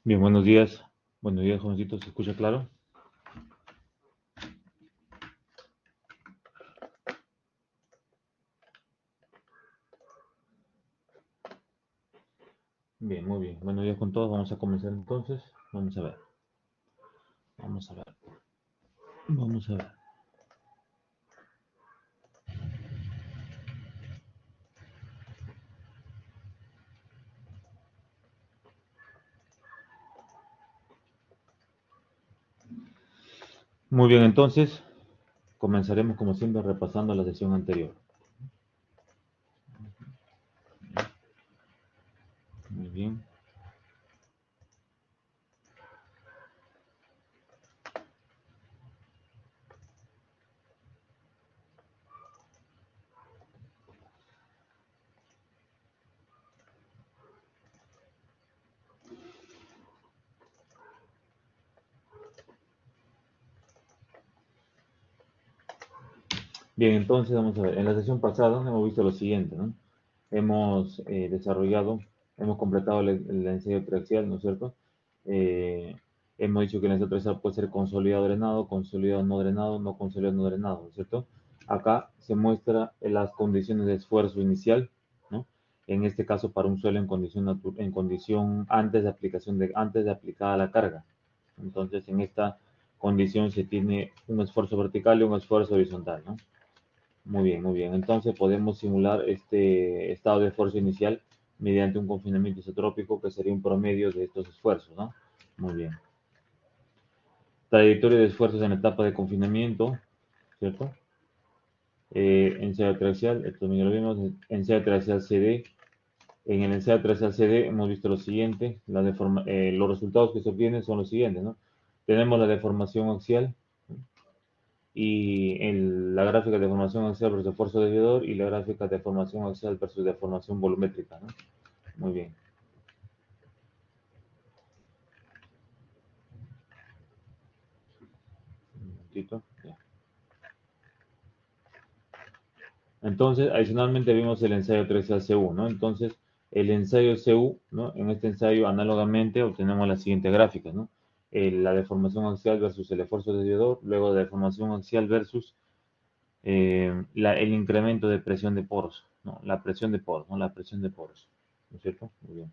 Bien, buenos días. Buenos días, jovencito. ¿Se escucha claro? Bien, muy bien. Buenos días con todos. Vamos a comenzar entonces. Vamos a ver. Vamos a ver. Vamos a ver. Muy bien, entonces comenzaremos como siempre repasando la sesión anterior. Muy bien. Bien, entonces vamos a ver. En la sesión pasada hemos visto lo siguiente, ¿no? Hemos desarrollado, hemos completado el ensayo triaxial, ¿no es cierto? Eh, Hemos dicho que el ensayo triaxial puede ser consolidado no drenado, no consolidado no drenado, ¿no es cierto? Acá se muestra las condiciones de esfuerzo inicial, ¿no? En este caso para un suelo en condición antes de aplicada la carga. Entonces en esta condición se tiene un esfuerzo vertical y un esfuerzo horizontal, ¿no? Muy bien, muy bien. Entonces podemos simular este estado de esfuerzo inicial mediante un confinamiento isotrópico que sería un promedio de estos esfuerzos, ¿no? Muy bien. Trayectoria de esfuerzos en etapa de confinamiento, ¿cierto? Ensayo axial, esto también lo vimos, ensayo axial CD. En el ensayo axial CD hemos visto lo siguiente, los resultados que se obtienen son los siguientes, ¿no? Tenemos la deformación axial, y la gráfica de deformación axial versus esfuerzo desviador y la gráfica de deformación axial versus deformación volumétrica, ¿no? Muy bien. Un momentito. Ya. Entonces, adicionalmente vimos el ensayo 3 CU, ¿no? Entonces, el ensayo CU, ¿no? En este ensayo, análogamente, obtenemos la siguiente gráfica, ¿no? La deformación axial versus el esfuerzo desviador, luego la deformación axial versus el incremento de presión de poros, ¿no? La presión de poros, ¿no? La presión de poros, ¿no es cierto? Muy bien.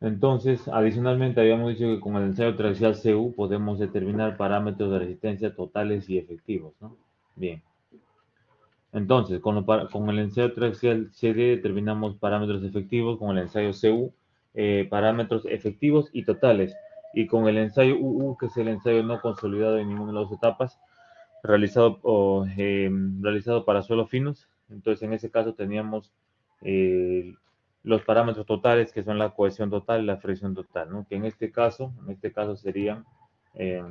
Entonces, adicionalmente habíamos dicho que con el ensayo triaxial CU podemos determinar parámetros de resistencia totales y efectivos, ¿no? Bien. Entonces, con el ensayo triaxial CD determinamos parámetros efectivos, con el ensayo CU parámetros efectivos y totales. Y con el ensayo UU, que es el ensayo no consolidado en ninguna de las dos etapas, realizado para suelos finos. Entonces, en ese caso teníamos eh, los parámetros totales, que son la cohesión total y la fricción total, ¿no? Que en este caso serían eh,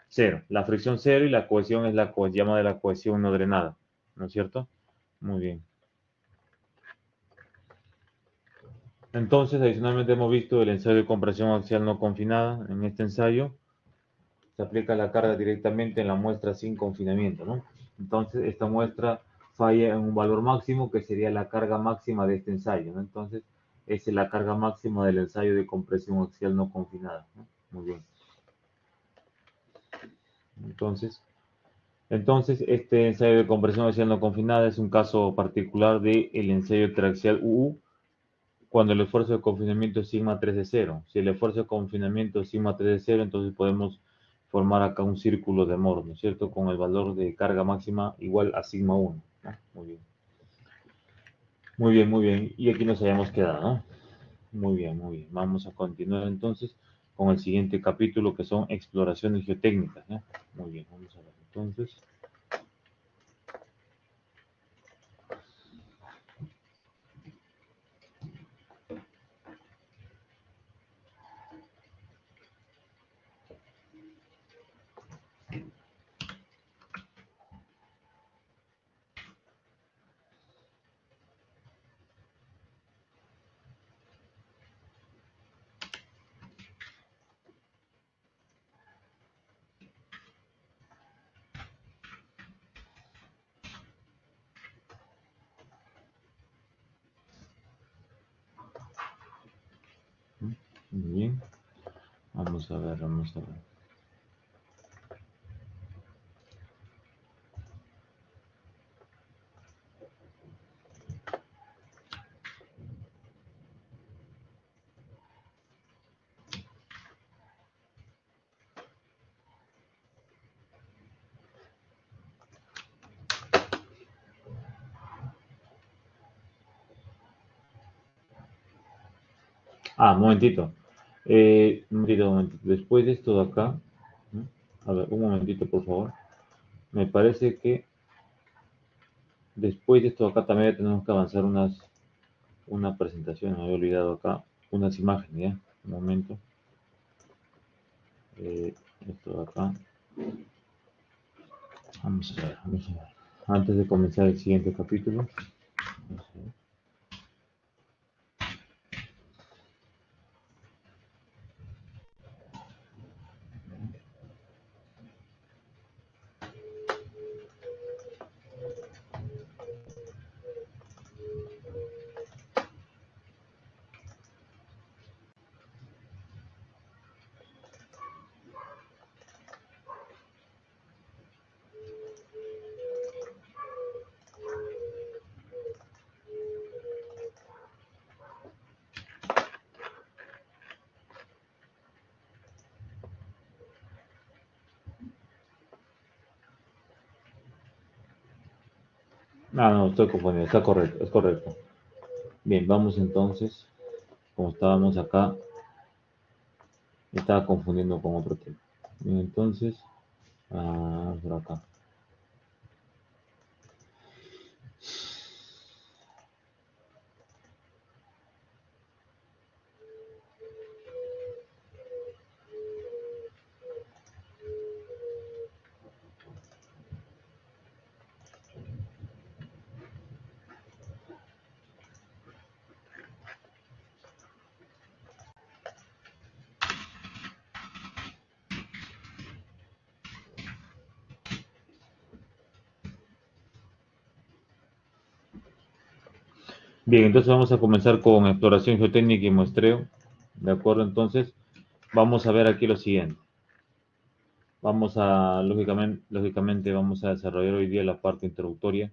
cero. La fricción cero y la cohesión es la llama de la cohesión no drenada, ¿no es cierto? Muy bien. Entonces, adicionalmente hemos visto el ensayo de compresión axial no confinada. En este ensayo se aplica la carga directamente en la muestra sin confinamiento, ¿no? Entonces, esta muestra falla en un valor máximo que sería la carga máxima de este ensayo, ¿no? Entonces, esa es la carga máxima del ensayo de compresión axial no confinada, ¿no? Muy bien. Entonces, este ensayo de compresión axial no confinada es un caso particular del ensayo triaxial UU cuando el esfuerzo de confinamiento es sigma 3 de 0. Si el esfuerzo de confinamiento es sigma 3 de 0, entonces podemos formar acá un círculo de Mohr, ¿no es cierto? Con el valor de carga máxima igual a sigma 1, ¿no? Muy bien. Muy bien, muy bien. Y aquí nos hayamos quedado, ¿no? Muy bien, muy bien. Vamos a continuar entonces con el siguiente capítulo que son exploraciones geotécnicas, ¿no? Muy bien, vamos a ver entonces. Muy bien. Vamos a ver, vamos a ver. Un momentito. Un momentito, un momentito. Después de esto de acá, ¿no? A ver, un momentito, por favor. Me parece que después de esto de acá también tenemos que avanzar una presentación. Me había olvidado acá unas imágenes, ¿ya? Un momento. Esto de acá. Vamos a ver, vamos a ver. Antes de comenzar el siguiente capítulo. Vamos a ver. No, estoy confundido. Está correcto, es correcto. Bien, vamos entonces. Como estábamos acá, me estaba confundiendo con otro tema. Bien, entonces, por acá. Bien, entonces vamos a comenzar con exploración geotécnica y muestreo. De acuerdo, entonces vamos a ver aquí lo siguiente. Lógicamente vamos a desarrollar hoy día la parte introductoria.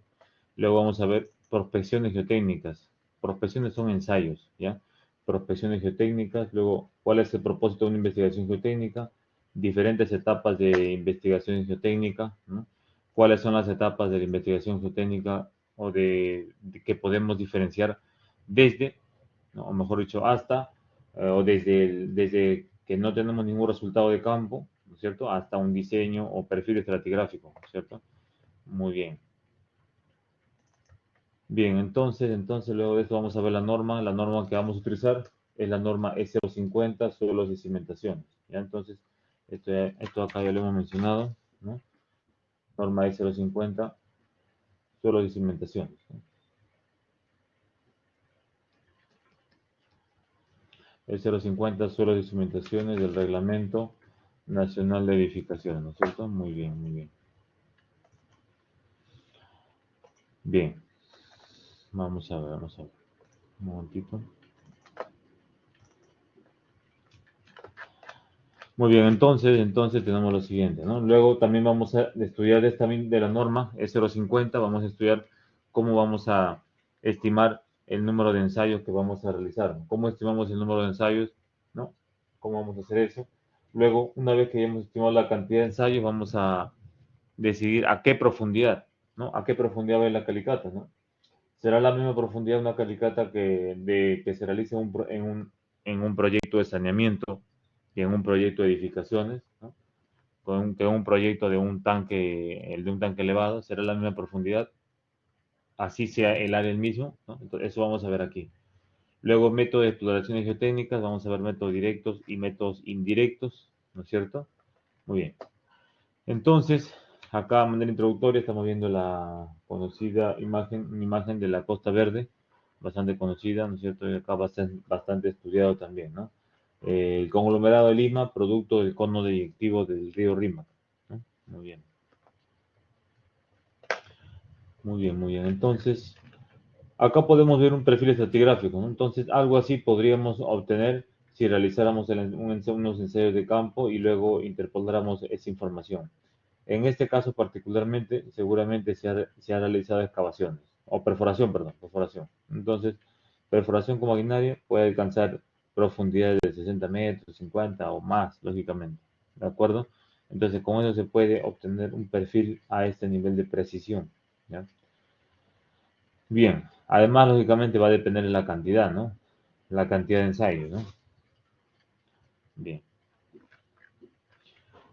Luego vamos a ver prospecciones geotécnicas. Prospecciones son ensayos, ¿ya? Prospecciones geotécnicas. Luego, ¿cuál es el propósito de una investigación geotécnica? Diferentes etapas de investigación geotécnica, ¿no? ¿Cuáles son las etapas de la investigación geotécnica o de que podemos diferenciar desde, ¿no? O mejor dicho, hasta, o desde que no tenemos ningún resultado de campo, ¿no es cierto? Hasta un diseño o perfil estratigráfico, ¿no es cierto? Muy bien. Bien, entonces luego de esto vamos a ver la norma. La norma que vamos a utilizar es la norma E050, suelos y cimentaciones. ¿Ya? Entonces, esto acá ya lo hemos mencionado, ¿no? Norma E050, suelos y cimentaciones, ¿no? E050, suelos y cimentaciones del Reglamento Nacional de Edificaciones, ¿no es cierto? Muy bien, muy bien. Bien, vamos a ver, vamos a ver. Un momentito. Muy bien, entonces tenemos lo siguiente, ¿no? Luego también vamos a estudiar de la norma E050, vamos a estudiar cómo vamos a estimar el número de ensayos que vamos a realizar, ¿no? ¿Cómo estimamos el número de ensayos, ¿no? ¿Cómo vamos a hacer eso? Luego, una vez que hayamos estimado la cantidad de ensayos, vamos a decidir a qué profundidad, ¿no? A qué profundidad va la calicata, ¿no? ¿Será la misma profundidad de una calicata que se realice en un proyecto de saneamiento y en un proyecto de edificaciones, ¿no? Que un proyecto de un tanque, el de un tanque elevado, será la misma profundidad, así sea el área el mismo, ¿no? Entonces, eso vamos a ver aquí. Luego, métodos de exploraciones geotécnicas, vamos a ver métodos directos y métodos indirectos, ¿no es cierto? Muy bien. Entonces, acá de manera introductoria estamos viendo la conocida imagen, una imagen de la Costa Verde, bastante conocida, ¿no es cierto? Y acá bastante estudiado también, ¿no? El conglomerado de Lima, producto del cono deyectivo del río Rímac, ¿no? Muy bien, muy bien, muy bien. Entonces, acá podemos ver un perfil estratigráfico, ¿no? Entonces, algo así podríamos obtener si realizáramos unos ensayos de campo y luego interpoláramos esa información. En este caso particularmente, seguramente se ha realizado excavaciones, o perforación, perdón, perforación. Entonces, perforación como maquinaria puede alcanzar profundidades de 60 metros, 50 o más, lógicamente. ¿De acuerdo? Entonces, con eso se puede obtener un perfil a este nivel de precisión. ¿Ya? Bien, además, lógicamente, va a depender de la cantidad, ¿no? La cantidad de ensayos, ¿no? Bien.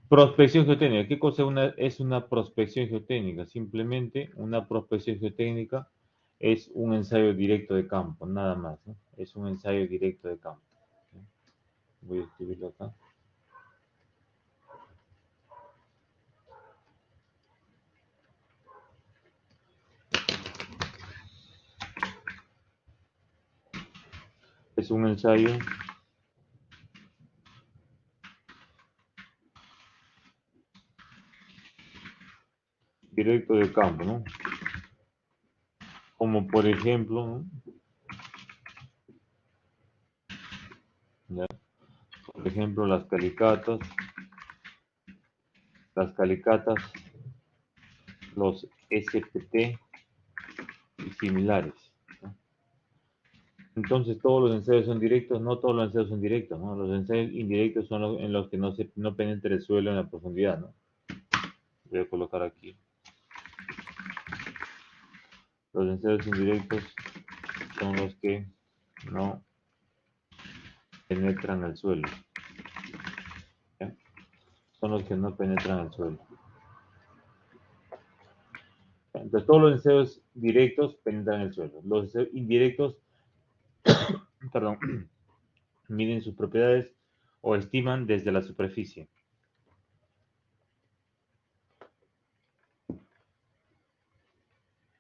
Prospección geotécnica. ¿Qué cosa es una prospección geotécnica? Simplemente una prospección geotécnica es un ensayo directo de campo, nada más, ¿no? Es un ensayo directo de campo. Voy a escribirlo acá. Es un ensayo directo de campo, ¿no? Como por ejemplo, ¿no? ¿Ya? Por ejemplo, las calicatas, los SPT y similares, ¿no? Entonces, todos los ensayos son directos, no todos los ensayos son directos, ¿no? Los ensayos indirectos son los en los que no penetra el suelo en la profundidad, ¿no? Voy a colocar aquí. Los ensayos indirectos son los que no penetran al suelo, ¿ya? Son los que no penetran al suelo. Entonces, todos los ensayos directos penetran el suelo. Los ensayos indirectos, perdón, miden sus propiedades o estiman desde la superficie.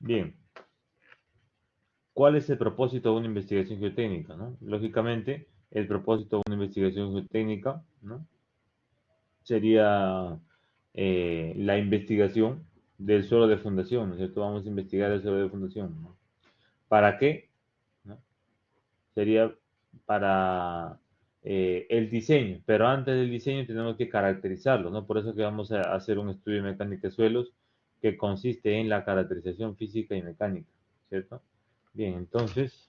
Bien, ¿cuál es el propósito de una investigación geotécnica, no? Lógicamente, el propósito de una investigación geotécnica, ¿no? Sería la investigación del suelo de fundación, ¿no es cierto? Vamos a investigar el suelo de fundación, ¿no? ¿Para qué? ¿No? Sería para el diseño, pero antes del diseño tenemos que caracterizarlo, ¿no? Por eso que vamos a hacer un estudio de mecánica de suelos que consiste en la caracterización física y mecánica, ¿cierto? Bien, entonces,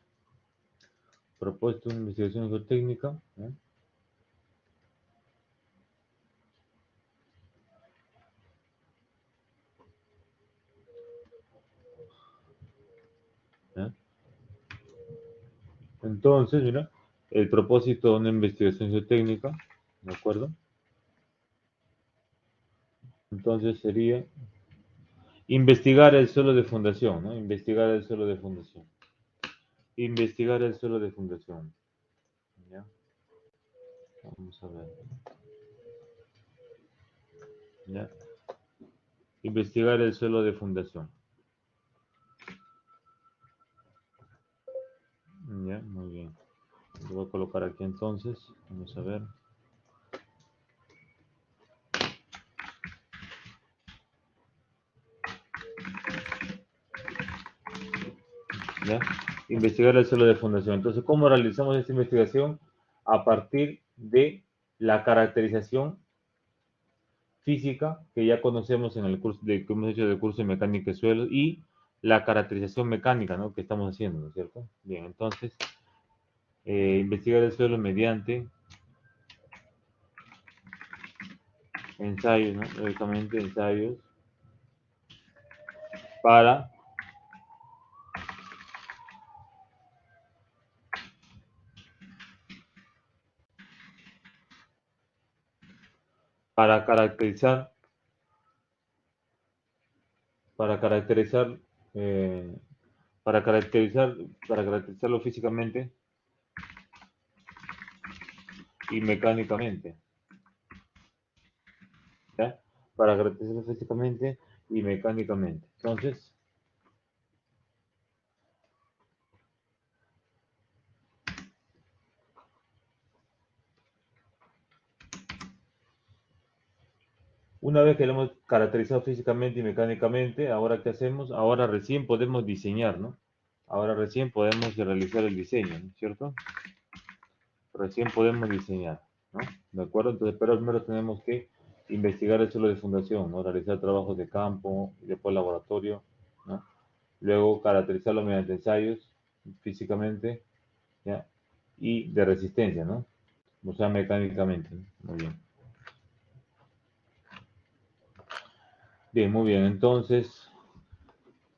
propuesto una investigación geotécnica, ¿no? ¿Ya? Entonces, mira, el propósito de una investigación geotécnica, ¿de acuerdo? Entonces sería investigar el suelo de fundación, ¿no? Investigar el suelo de fundación. Investigar el suelo de fundación. ¿Ya? Vamos a ver. ¿Ya? Investigar el suelo de fundación. ¿Ya? Muy bien. Lo voy a colocar aquí entonces. Vamos a ver. ¿Ya? Investigar el suelo de fundación. Entonces, ¿cómo realizamos esta investigación? A partir de la caracterización física que ya conocemos en el curso que hemos hecho del curso de mecánica de suelos y la caracterización mecánica, ¿no? Que estamos haciendo, ¿no es cierto? Bien, entonces, investigar el suelo mediante ensayos, ¿no? Lógicamente, ensayos para para caracterizar, para caracterizar, eh, para caracterizar, para caracterizarlo físicamente y mecánicamente, ¿ya? Para caracterizarlo físicamente y mecánicamente. Entonces, una vez que lo hemos caracterizado físicamente y mecánicamente, ahora ¿qué hacemos? Ahora recién podemos diseñar, ¿no? Ahora recién podemos realizar el diseño, ¿no es cierto? recién podemos diseñar, ¿no? ¿De acuerdo? Entonces, pero primero tenemos que investigar el suelo de fundación, ¿no? Realizar trabajos de campo, y después laboratorio, ¿no? Luego caracterizarlo mediante ensayos físicamente, ¿ya? Y de resistencia, ¿no? O sea, mecánicamente, ¿no? Muy bien. Bien, muy bien. Entonces,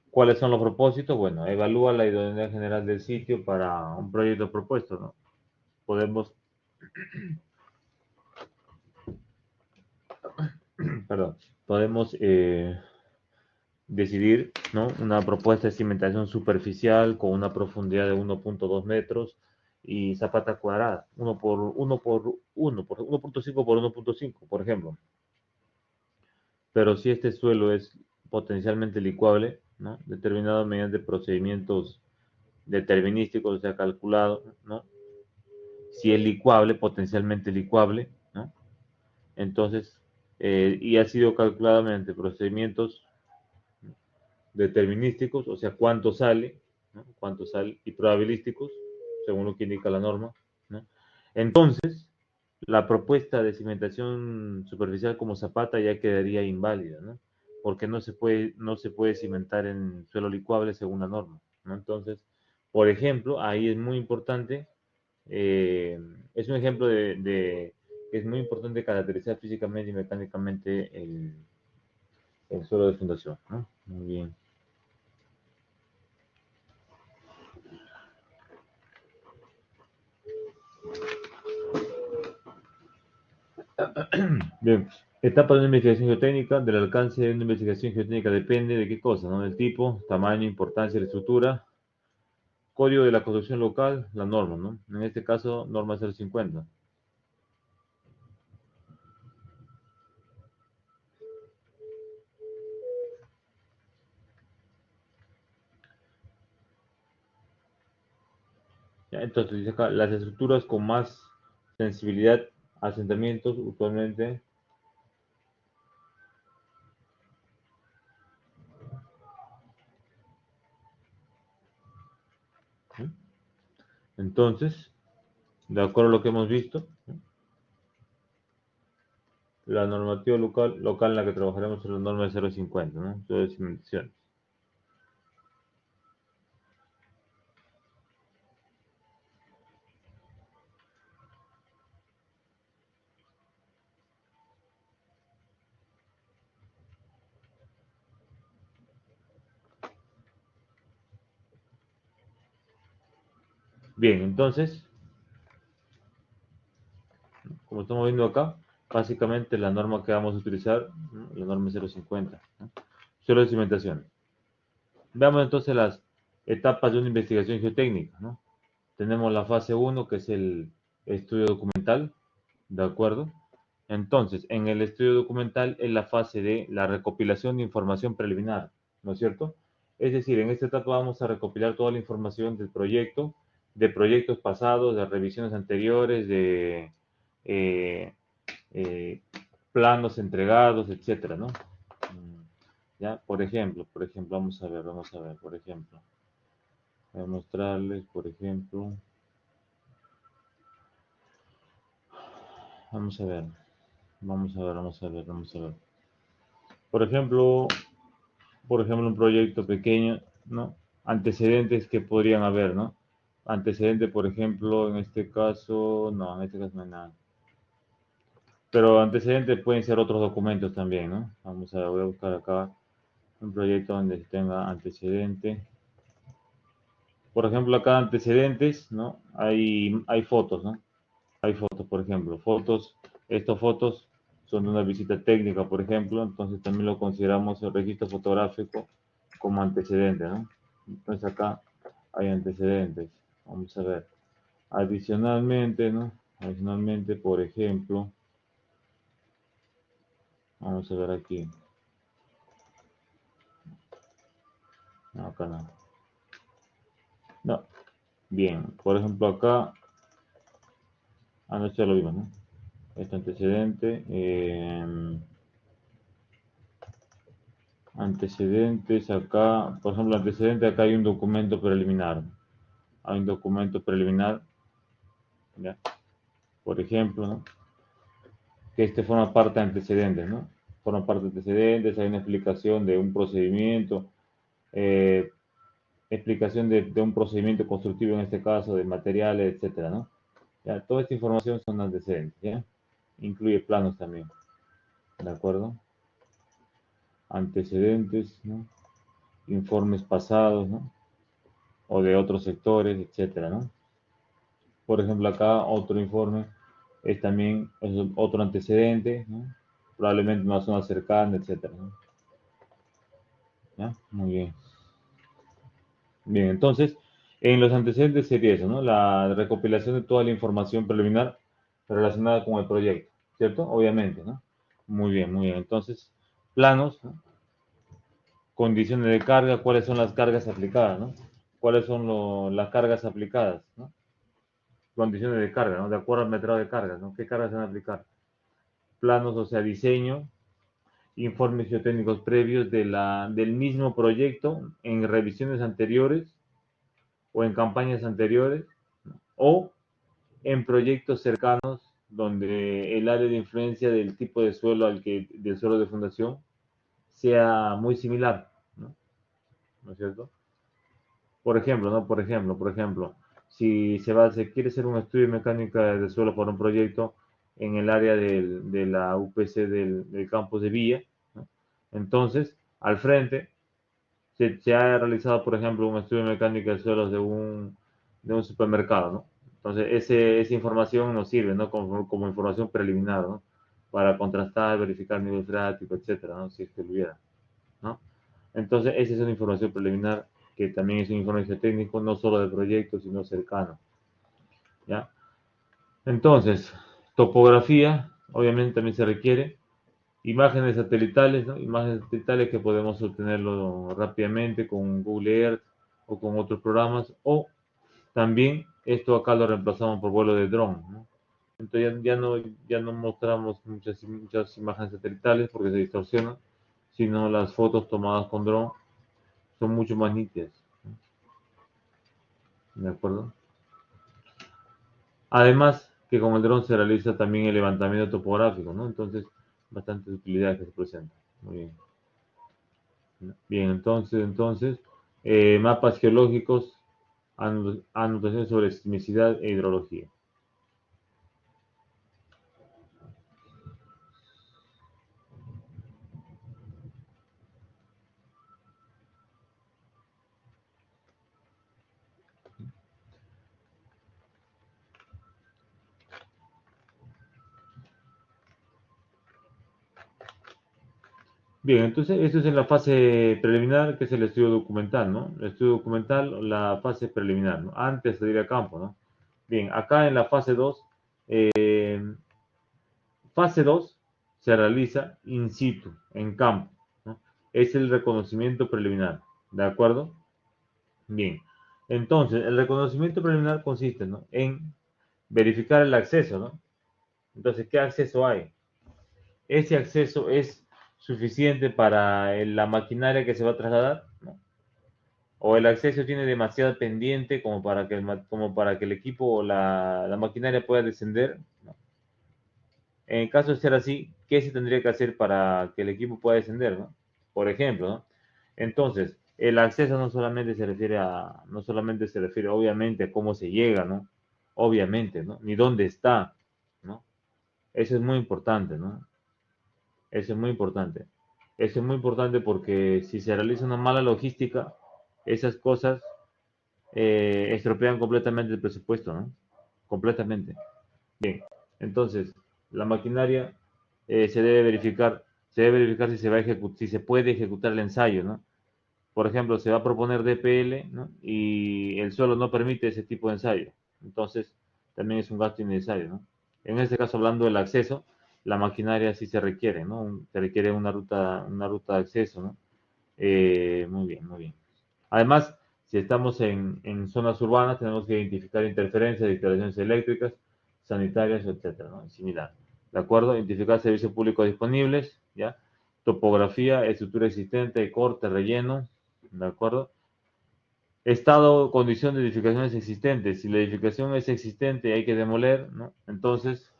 ¿cuáles son los propósitos? Bueno, evalúa la idoneidad general del sitio para un proyecto propuesto, ¿no? Podemos, perdón, podemos decidir, ¿no? Una propuesta de cimentación superficial con una profundidad de 1.2 metros y zapata cuadrada, 1.5 por 1.5, por ejemplo. Pero si este suelo es potencialmente licuable, ¿no? Determinado mediante procedimientos determinísticos, o sea, calculado, ¿no? Si es licuable, potencialmente licuable, ¿no? Entonces, y ha sido calculado mediante procedimientos determinísticos, o sea, cuánto sale, ¿no? Cuánto sale, y probabilísticos, según lo que indica la norma, ¿no? Entonces, la propuesta de cimentación superficial como zapata ya quedaría inválida, ¿no? Porque no se puede cimentar en suelo licuable según la norma, ¿no? Entonces, por ejemplo, ahí es muy importante, eh, es un ejemplo de que es muy importante caracterizar físicamente y mecánicamente el suelo de fundación, ¿no? Muy bien. Bien, etapa de una investigación geotécnica, del alcance de una investigación geotécnica depende de qué cosa, ¿no? Del tipo, tamaño, importancia de la estructura, código de la construcción local, la norma, ¿no? En este caso, norma 050. ¿Ya? Entonces, dice acá, las estructuras con más sensibilidad a asentamientos usualmente. ¿Sí? Entonces, de acuerdo a lo que hemos visto, ¿sí? La normativa local en la que trabajaremos es la norma de 050, ¿no? Sobre cimentaciones. Bien, entonces, como estamos viendo acá, básicamente la norma que vamos a utilizar, ¿no? La norma 050, ¿no? Suelo de cimentación. Veamos entonces las etapas de una investigación geotécnica, ¿no? Tenemos la fase uno, que es el estudio documental, ¿de acuerdo? Entonces, en el estudio documental es la fase de la recopilación de información preliminar, ¿no es cierto? Es decir, en esta etapa vamos a recopilar toda la información del proyecto, de proyectos pasados, de revisiones anteriores, de eh, eh, planos entregados, etcétera, ¿no? Ya, por ejemplo, vamos a ver, por ejemplo, voy a mostrarles, por ejemplo, vamos a ver, vamos a ver. Por ejemplo, un proyecto pequeño, ¿no? Antecedentes que podrían haber, ¿no? Antecedente, por ejemplo, en este caso, no, en este caso no hay nada. Pero antecedentes pueden ser otros documentos también, ¿no? Voy a buscar acá un proyecto donde tenga antecedente. Por ejemplo, acá antecedentes, ¿no? Hay fotos, ¿no? Hay fotos, por ejemplo, estas fotos son de una visita técnica, por ejemplo, entonces también lo consideramos el registro fotográfico como antecedente, ¿no? Entonces acá hay antecedentes. Vamos a ver. Adicionalmente, ¿no? Adicionalmente, por ejemplo, vamos a ver aquí. No, acá no. No. Bien, por ejemplo, acá, anoche ya lo vimos, ¿no? Este antecedente. Antecedentes acá, por ejemplo, antecedente acá hay un documento preliminar. Hay un documento preliminar, ¿ya? por ejemplo, ¿no? Que este forma parte de antecedentes, ¿no? Forma parte de antecedentes, hay una explicación de un procedimiento, eh, explicación de un procedimiento constructivo en este caso, de materiales, etcétera, ¿no? Ya, toda esta información son antecedentes, ¿ya? Incluye planos también, ¿de acuerdo? Antecedentes, ¿no? Informes pasados, ¿no? O de otros sectores, etcétera, ¿no? Por ejemplo, acá otro informe es otro antecedente, ¿no? Probablemente una zona cercana, etcétera, ¿no? ¿Ya? Muy bien. Bien, entonces, en los antecedentes sería eso, ¿no? La recopilación de toda la información preliminar relacionada con el proyecto, ¿cierto? Obviamente, ¿no? Muy bien, muy bien. Entonces, planos, ¿no? Condiciones de carga, cuáles son las cargas aplicadas, ¿no? Cuáles son las cargas aplicadas, ¿no? Condiciones de carga, ¿no? De acuerdo al metrado de cargas, ¿no? ¿Qué cargas se van a aplicar? Planos, o sea, diseño, informes geotécnicos previos del mismo proyecto en revisiones anteriores o en campañas anteriores, ¿no? O en proyectos cercanos donde el área de influencia del tipo de suelo del suelo de fundación sea muy similar, ¿no? ¿No es cierto? Por ejemplo, ¿no? Por ejemplo, si se quiere hacer un estudio de mecánica de suelo para un proyecto en el área de la UPC del campus de Villa, ¿no? Entonces, al frente se ha realizado, por ejemplo, un estudio de mecánica de suelos de un supermercado, ¿no? Entonces, esa información nos sirve, ¿no? Como información preliminar, ¿no? Para contrastar, verificar nivel freático, etcétera, ¿no? Si es que lo hubiera, ¿no? Entonces, esa es una información preliminar que también es un informe técnico, no solo de proyecto, sino cercano, ¿ya? Entonces, topografía, obviamente también se requiere, imágenes satelitales, ¿no? Imágenes satelitales que podemos obtenerlo rápidamente con Google Earth o con otros programas, o también esto acá lo reemplazamos por vuelo de dron, ¿no? Entonces ya no mostramos muchas imágenes satelitales porque se distorsionan, sino las fotos tomadas con dron son mucho más nítidas, ¿de acuerdo? Además que con el dron se realiza también el levantamiento topográfico, ¿no? Entonces, bastantes utilidades que se presentan. Muy bien. Bien, entonces, mapas geológicos, anotaciones sobre sismicidad e hidrología. Bien, entonces esto es en la fase preliminar, que es el estudio documental, ¿no? El estudio documental, la fase preliminar, ¿no? Antes de ir a campo, ¿no? Bien, acá en la fase 2 se realiza in situ, en campo, ¿no? Es el reconocimiento preliminar, ¿de acuerdo? Bien, entonces el reconocimiento preliminar consiste, ¿no? En verificar el acceso, ¿no? Entonces, ¿qué acceso hay? Ese acceso es suficiente para la maquinaria que se va a trasladar, ¿no? O el acceso tiene demasiada pendiente como para que el equipo o la maquinaria pueda descender, ¿no? En caso de ser así, ¿qué se tendría que hacer para que el equipo pueda descender, ¿no? Por ejemplo, ¿no? Entonces, el acceso no solamente se refiere obviamente a cómo se llega, ¿no? Obviamente, ¿no? Ni dónde está, ¿no? Eso es muy importante, ¿no? Eso es muy importante. Eso es muy importante porque si se realiza una mala logística, esas cosas estropean completamente el presupuesto, ¿no? Completamente. Bien, entonces, la maquinaria se debe verificar si se puede ejecutar el ensayo, ¿no? Por ejemplo, se va a proponer DPL, ¿no? Y el suelo no permite ese tipo de ensayo. Entonces, también es un gasto innecesario, ¿no? En este caso, hablando del acceso, la maquinaria sí se requiere, ¿no? Se requiere una ruta de acceso, ¿no? Muy bien, muy bien. Además, si estamos en zonas urbanas, tenemos que identificar interferencias de instalaciones eléctricas, sanitarias, etcétera, ¿no? Similar. ¿De acuerdo? Identificar servicios públicos disponibles, ¿ya? Topografía, estructura existente, corte, relleno, ¿de acuerdo? Estado, condición de edificaciones existentes. Si la edificación es existente y hay que demoler, ¿no? Entonces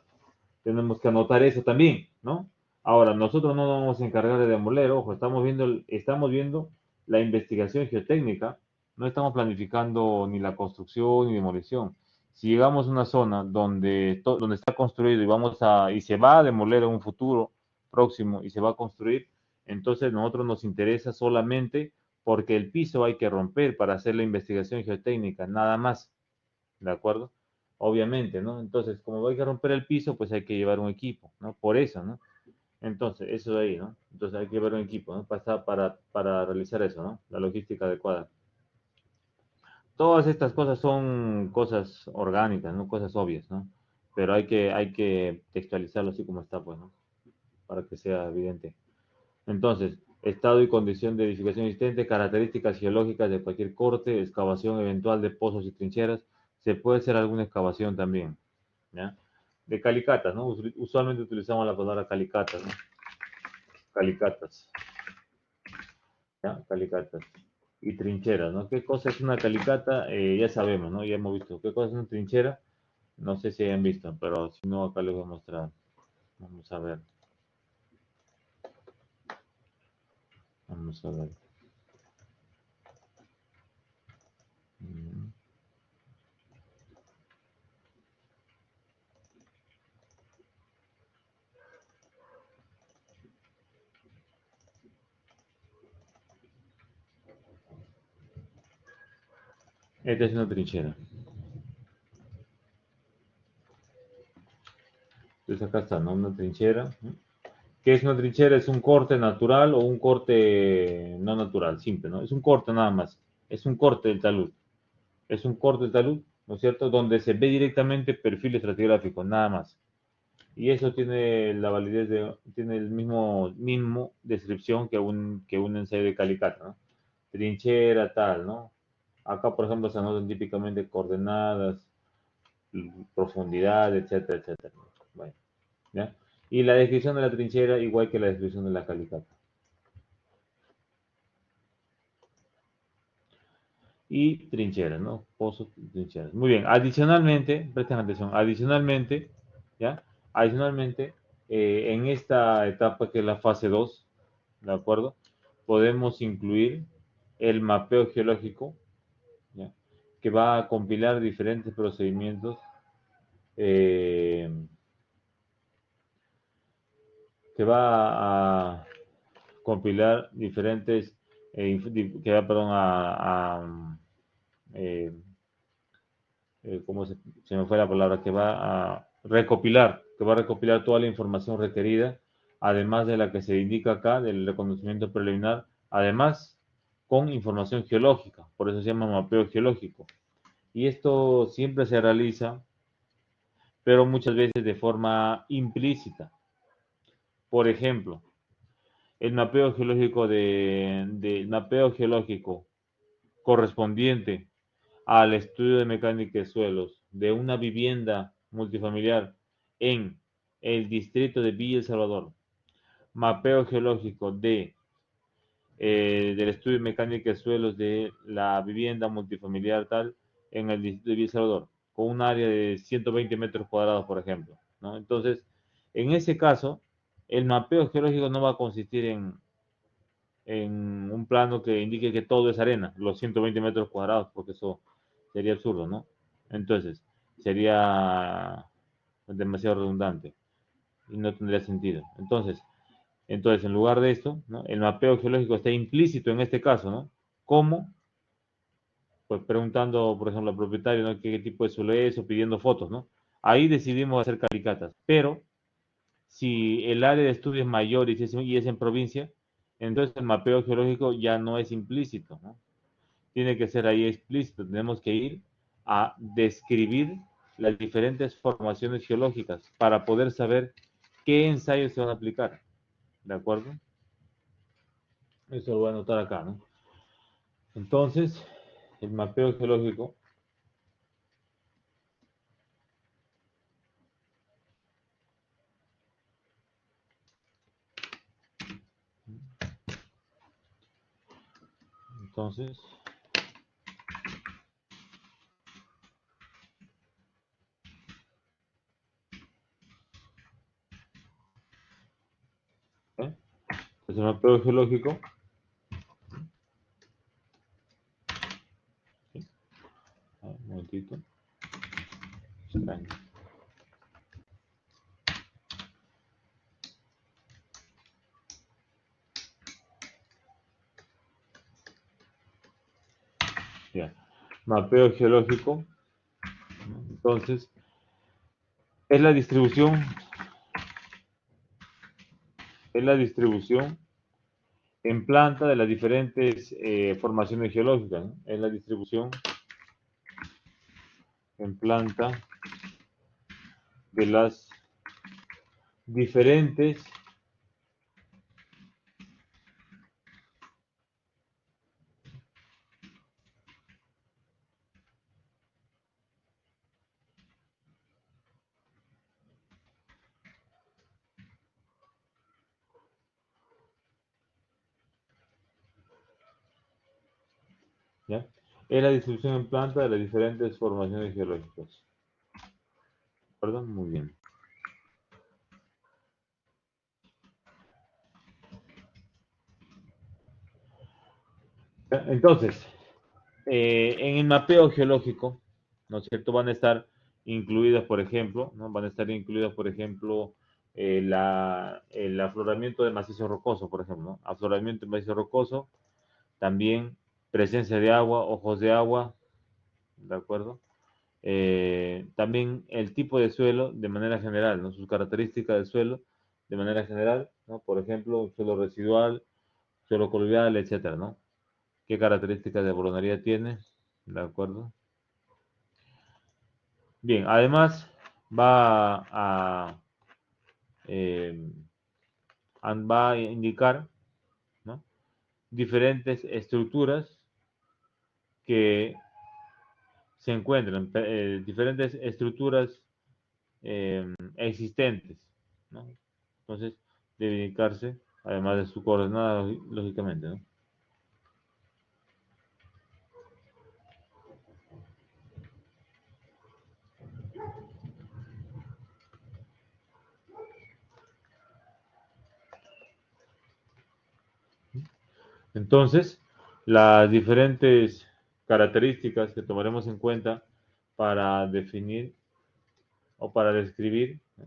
tenemos que anotar eso también, ¿no? Ahora, nosotros no nos vamos a encargar de demoler, ojo, estamos viendo la investigación geotécnica, no estamos planificando ni la construcción ni demolición. Si llegamos a una zona donde está construido y se va a demoler en un futuro próximo y se va a construir, entonces a nosotros nos interesa solamente porque el piso hay que romper para hacer la investigación geotécnica, nada más, ¿de acuerdo? Obviamente, ¿no? Entonces, como hay que romper el piso, pues hay que llevar un equipo, ¿no? Por eso, ¿no? Entonces, eso de ahí, ¿no? Entonces hay que llevar un equipo, ¿no? Para realizar eso, ¿no? La logística adecuada. Todas estas cosas son cosas orgánicas, ¿no? Cosas obvias, ¿no? Pero hay que textualizarlo así como está, pues, ¿no? Para que sea evidente. Entonces, estado y condición de edificación existente, características geológicas de cualquier corte, excavación eventual de pozos y trincheras. Se puede hacer alguna excavación también, ¿ya? De calicatas, ¿no? Usualmente utilizamos la palabra calicatas, ¿no? Calicatas, ¿ya? Calicatas. Y trincheras, ¿no? ¿Qué cosa es una calicata? Ya sabemos, ¿no? Ya hemos visto. ¿Qué cosa es una trinchera? No sé si hayan visto, pero si no, acá les voy a mostrar. Vamos a ver. Vamos a ver. Mm. Esta es una trinchera. Entonces acá está, ¿no? Una trinchera. ¿Qué es una trinchera? Es un corte natural o un corte no natural, simple, ¿no? Es un corte nada más. Es un corte del talud. Es un corte del talud, ¿no es cierto? Donde se ve directamente perfil estratigráfico, nada más. Y eso tiene la validez tiene el mismo descripción que un ensayo de Calicata, ¿no? Trinchera, tal, ¿no? Acá, por ejemplo, se anotan típicamente coordenadas, profundidad, etcétera, etcétera. Bueno, ¿ya? Y la descripción de la trinchera, igual que la descripción de la Calicata. Y trincheras, ¿no? Pozos y trincheras. Muy bien, adicionalmente, presten atención, adicionalmente, ¿ya? Adicionalmente, en esta etapa que es la fase 2, ¿de acuerdo? Podemos incluir el mapeo geológico, ¿ya? Que va a compilar diferentes procedimientos, eh, que va a compilar diferentes, que va, perdón, eh, ¿cómo se me fue la palabra? Que va a recopilar toda la información requerida, además de la que se indica acá, del reconocimiento preliminar, además con información geológica, por eso se llama mapeo geológico. Y esto siempre se realiza, pero muchas veces de forma implícita. Por ejemplo, el mapeo geológico correspondiente al estudio de mecánica de suelos de una vivienda multifamiliar en el distrito de Villa El Salvador, mapeo geológico del estudio de mecánica de suelos de la vivienda multifamiliar tal en el distrito de Villa El Salvador, con un área de 120 metros cuadrados, por ejemplo, ¿no? Entonces, en ese caso, el mapeo geológico no va a consistir en un plano que indique que todo es arena, los 120 metros cuadrados, porque eso sería absurdo, ¿no? Entonces, sería demasiado redundante y no tendría sentido. Entonces, en lugar de esto, ¿no? El mapeo geológico está implícito en este caso, ¿no? ¿Cómo? Pues preguntando, por ejemplo, al propietario, ¿no? ¿Qué tipo de suelo es o pidiendo fotos, ¿no? Ahí decidimos hacer calicatas, pero si el área de estudio es mayor y es en provincia, entonces el mapeo geológico ya no es implícito, ¿no? Tiene que ser ahí explícito. Tenemos que ir a describir las diferentes formaciones geológicas para poder saber qué ensayos se van a aplicar. ¿De acuerdo? Eso lo voy a anotar acá, ¿no? Entonces, el mapeo geológico, entonces, Es el mapeo geológico. ¿Sí? Un momentito. Extraño. Ya. Mapeo geológico. Entonces, es la distribución, es la distribución en planta de las diferentes formaciones geológicas, ¿no? Es la distribución en planta de las diferentes ¿ya? Es la distribución en planta de las diferentes formaciones geológicas. ¿Perdón? Muy bien. ¿Ya? Entonces, en el mapeo geológico, ¿no es cierto? Van a estar incluidas, por ejemplo, ¿no? Van a estar incluidas, por ejemplo, el afloramiento de macizo rocoso, por ejemplo, ¿no? Afloramiento de macizo rocoso, también presencia de agua, ojos de agua, ¿de acuerdo? También el tipo de suelo de manera general, ¿no? Sus características del suelo de manera general, ¿no? Por ejemplo, suelo residual, suelo coluvial, etcétera, ¿no? ¿Qué características de bolonaria tiene? ¿De acuerdo? Bien, además va a, eh, va a indicar, ¿no? Diferentes estructuras que se encuentran, diferentes estructuras existentes, ¿no? Entonces, debe indicarse, además de su coordenada, lógicamente, ¿no? Entonces, las diferentes características que tomaremos en cuenta para definir o para describir, ¿no?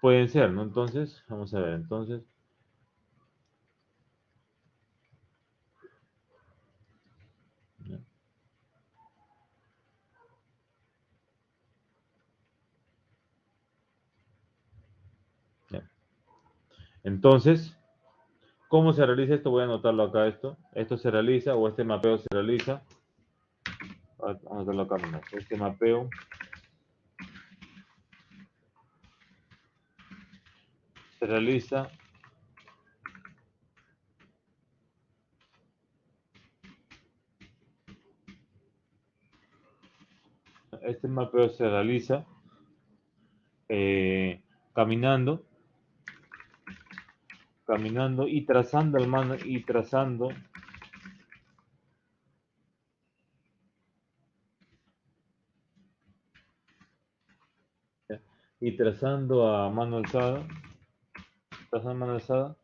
Pueden ser, ¿no? Entonces, vamos a ver, entonces, ¿no? Ya. Entonces, ¿cómo se realiza esto? Voy a anotarlo acá esto. Esto se realiza o este mapeo se realiza. Vamos a anotarlo acá, mira. Este mapeo se realiza, este mapeo se realiza caminando, caminando y trazando el mano y trazando a mano alzada, trazando a mano alzada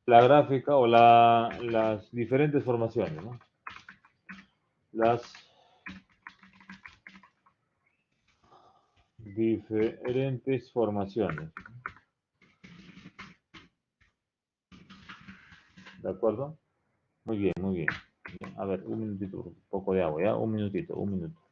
la gráfica o las diferentes formaciones, ¿no? Las diferentes formaciones, ¿de acuerdo? Muy bien, muy bien. A ver, un minutito, un poco de agua, ¿ya? Un minutito, un minuto.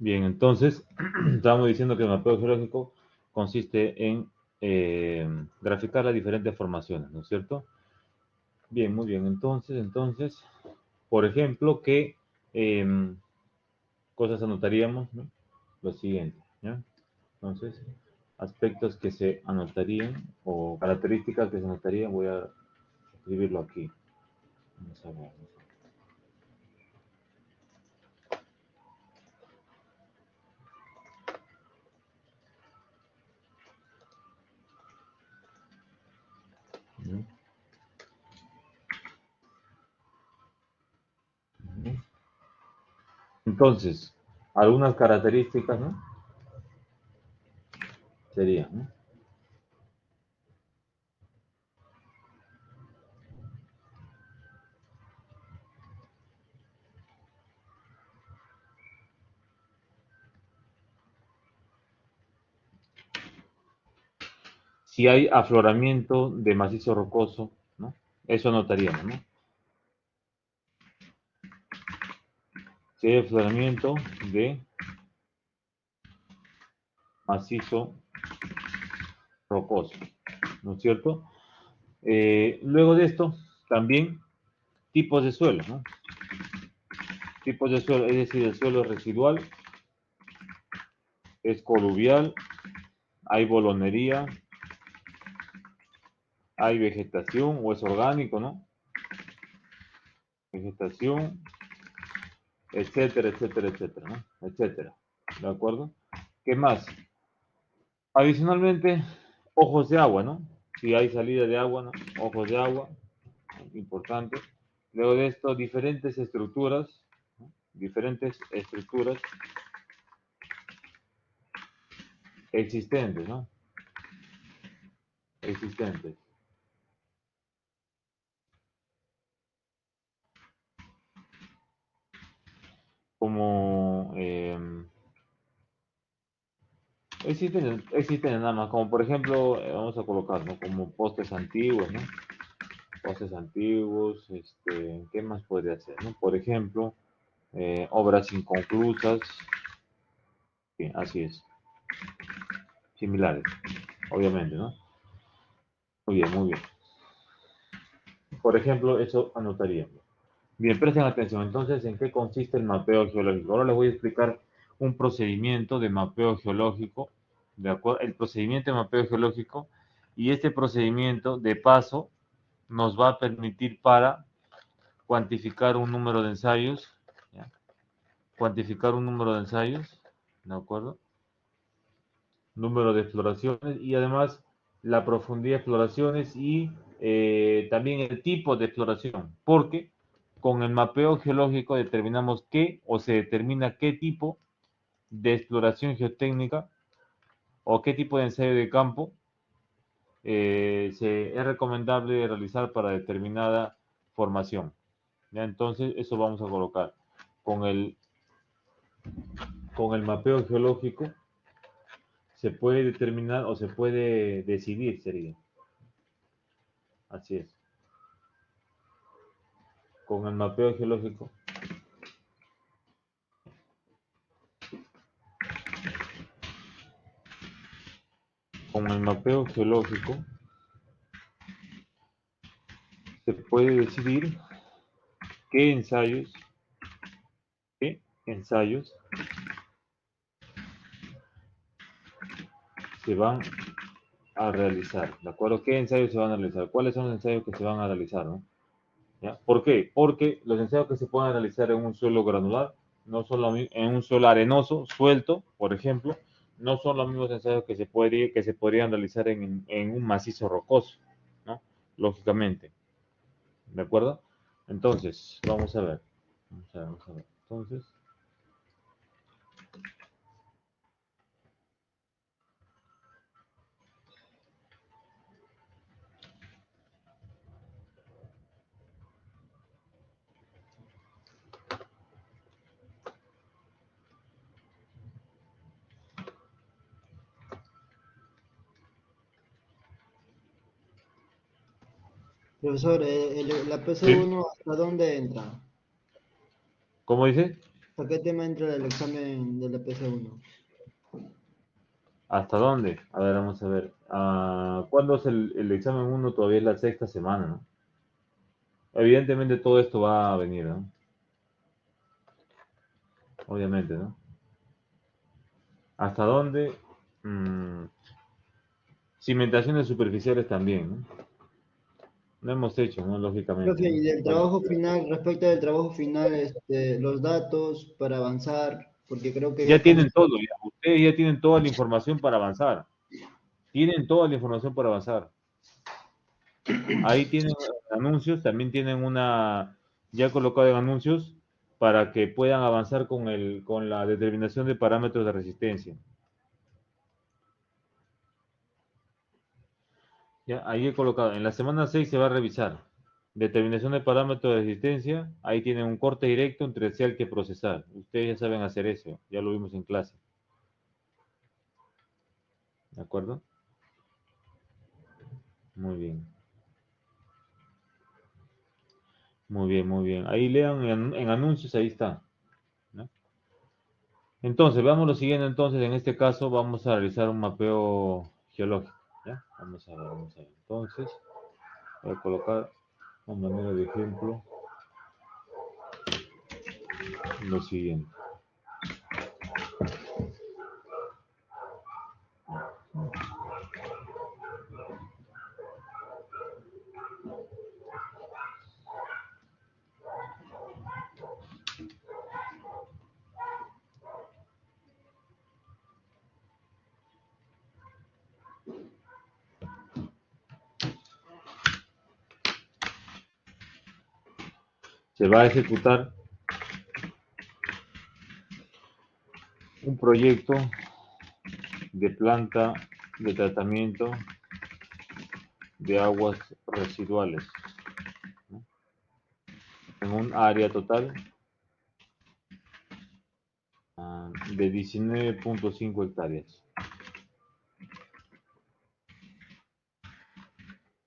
Bien, entonces, estábamos diciendo que el mapeo geológico consiste en graficar las diferentes formaciones, ¿no es cierto? Bien, muy bien. Entonces, por ejemplo, ¿qué cosas anotaríamos? ¿No? Lo siguiente, ¿ya? Entonces, aspectos que se anotarían o características que se anotarían, voy a escribirlo aquí. Vamos a ver. ¿No? Entonces, algunas características, ¿no? Serían, ¿no? Si hay afloramiento de macizo rocoso, ¿no? Eso anotaríamos, ¿no? Si hay afloramiento de macizo rocoso, ¿no es cierto? Luego de esto, también tipos de suelo, ¿no? Tipos de suelo, es decir, el suelo residual, es coluvial, hay bolonería, hay vegetación o es orgánico, ¿no? Vegetación, etcétera, etcétera, etcétera, ¿no? Etcétera. ¿De acuerdo? ¿Qué más? Adicionalmente, ojos de agua, ¿no? Si hay salida de agua, ¿no? Ojos de agua, importante. Luego de esto, diferentes estructuras existentes, ¿no? Existentes. Como existen nada más, como por ejemplo, vamos a colocar, ¿no? Como postes antiguos, ¿no? Postes antiguos, ¿qué más podría ser, no? Por ejemplo, obras inconclusas, sí, así es, similares, obviamente, ¿no? Muy bien, muy bien. Por ejemplo, eso anotaríamos. Bien, presten atención. Entonces, ¿en qué consiste el mapeo geológico? Ahora les voy a explicar un procedimiento de mapeo geológico, ¿de acuerdo? El procedimiento de mapeo geológico y este procedimiento, de paso, nos va a permitir para cuantificar un número de ensayos, ¿ya? Cuantificar un número de ensayos, ¿de acuerdo? Número de exploraciones y además la profundidad de exploraciones y también el tipo de exploración, porque con el mapeo geológico determinamos qué o se determina qué tipo de exploración geotécnica o qué tipo de ensayo de campo es recomendable realizar para determinada formación. ¿Ya? Entonces, eso vamos a colocar con con el mapeo geológico se puede determinar o se puede decidir, sería. Así es. Con el mapeo geológico. Con el mapeo geológico se puede decidir qué ensayos se van a realizar. ¿De acuerdo? ¿Qué ensayos se van a realizar? ¿Cuáles son los ensayos que se van a realizar? ¿No? ¿Ya? ¿Por qué? Porque los ensayos que se pueden realizar en un suelo granular, no son en un suelo arenoso, suelto, por ejemplo, no son los mismos ensayos que se podrían realizar en un macizo rocoso, ¿no? Lógicamente. ¿De acuerdo? Entonces, vamos a ver. Vamos a ver. Entonces, Profesor, la sí. PC1, ¿hasta dónde entra? ¿Cómo dice? ¿A qué tema entra el examen de la PC1? ¿Hasta dónde? A ver, vamos a ver. ¿Cuándo es el examen uno? Todavía es la sexta semana, ¿no? Evidentemente todo esto va a venir, ¿no? Obviamente, ¿no? ¿Hasta dónde? Mm, cimentaciones superficiales también, ¿no? No hemos hecho, ¿no? Lógicamente, Profe, ¿no? y del Bueno, trabajo final, respecto del trabajo final, los datos para avanzar, porque creo que ya ya estamos. tienen todo, ya. Ustedes ya tienen toda la información para avanzar. Tienen toda la información para avanzar. Ahí tienen anuncios, también tienen una, ya colocado en anuncios para que puedan avanzar con la determinación de parámetros de resistencia. Ya, ahí he colocado, en la semana 6 se va a revisar. Determinación de parámetros de resistencia, ahí tienen un corte directo entre el que procesar. Ustedes ya saben hacer eso, ya lo vimos en clase. ¿De acuerdo? Muy bien. Muy bien, muy bien. Ahí lean en anuncios, ahí está, ¿no? Entonces, veamos lo siguiente. Entonces, en este caso, vamos a realizar un mapeo geológico. ¿Ya? Vamos a ver, vamos a ver. Entonces, voy a colocar a manera de ejemplo lo siguiente. Se va a ejecutar un proyecto de planta de tratamiento de aguas residuales, ¿no? En un área total de 19.5 hectáreas.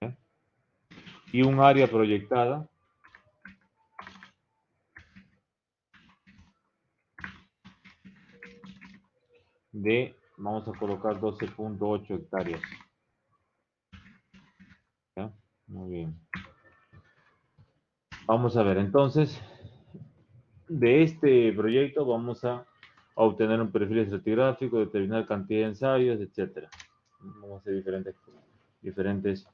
¿Ya? Y un área proyectada de, vamos a colocar 12.8 hectáreas. ¿Ya? Muy bien. Vamos a ver, entonces, de este proyecto vamos a obtener un perfil estratigráfico, determinar cantidad de ensayos, etcétera. Vamos a hacer diferentes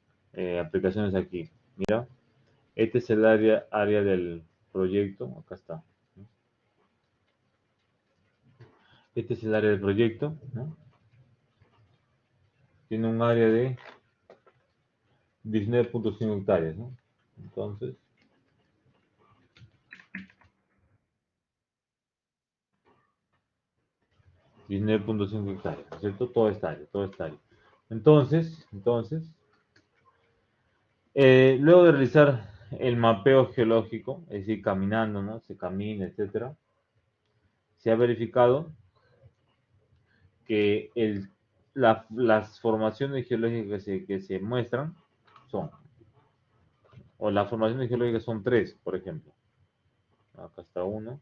aplicaciones aquí. Mira, este es el área del proyecto, acá está. Este es el área del proyecto, ¿no? Tiene un área de 19.5 hectáreas, ¿no? Entonces, 19.5 hectáreas, ¿no es cierto? Todo esta área. Entonces, luego de realizar el mapeo geológico, es decir, caminando, ¿no? Se camina, etcétera, se ha verificado que las formaciones geológicas que se muestran son, o las formaciones geológicas son tres, por ejemplo. Acá está uno.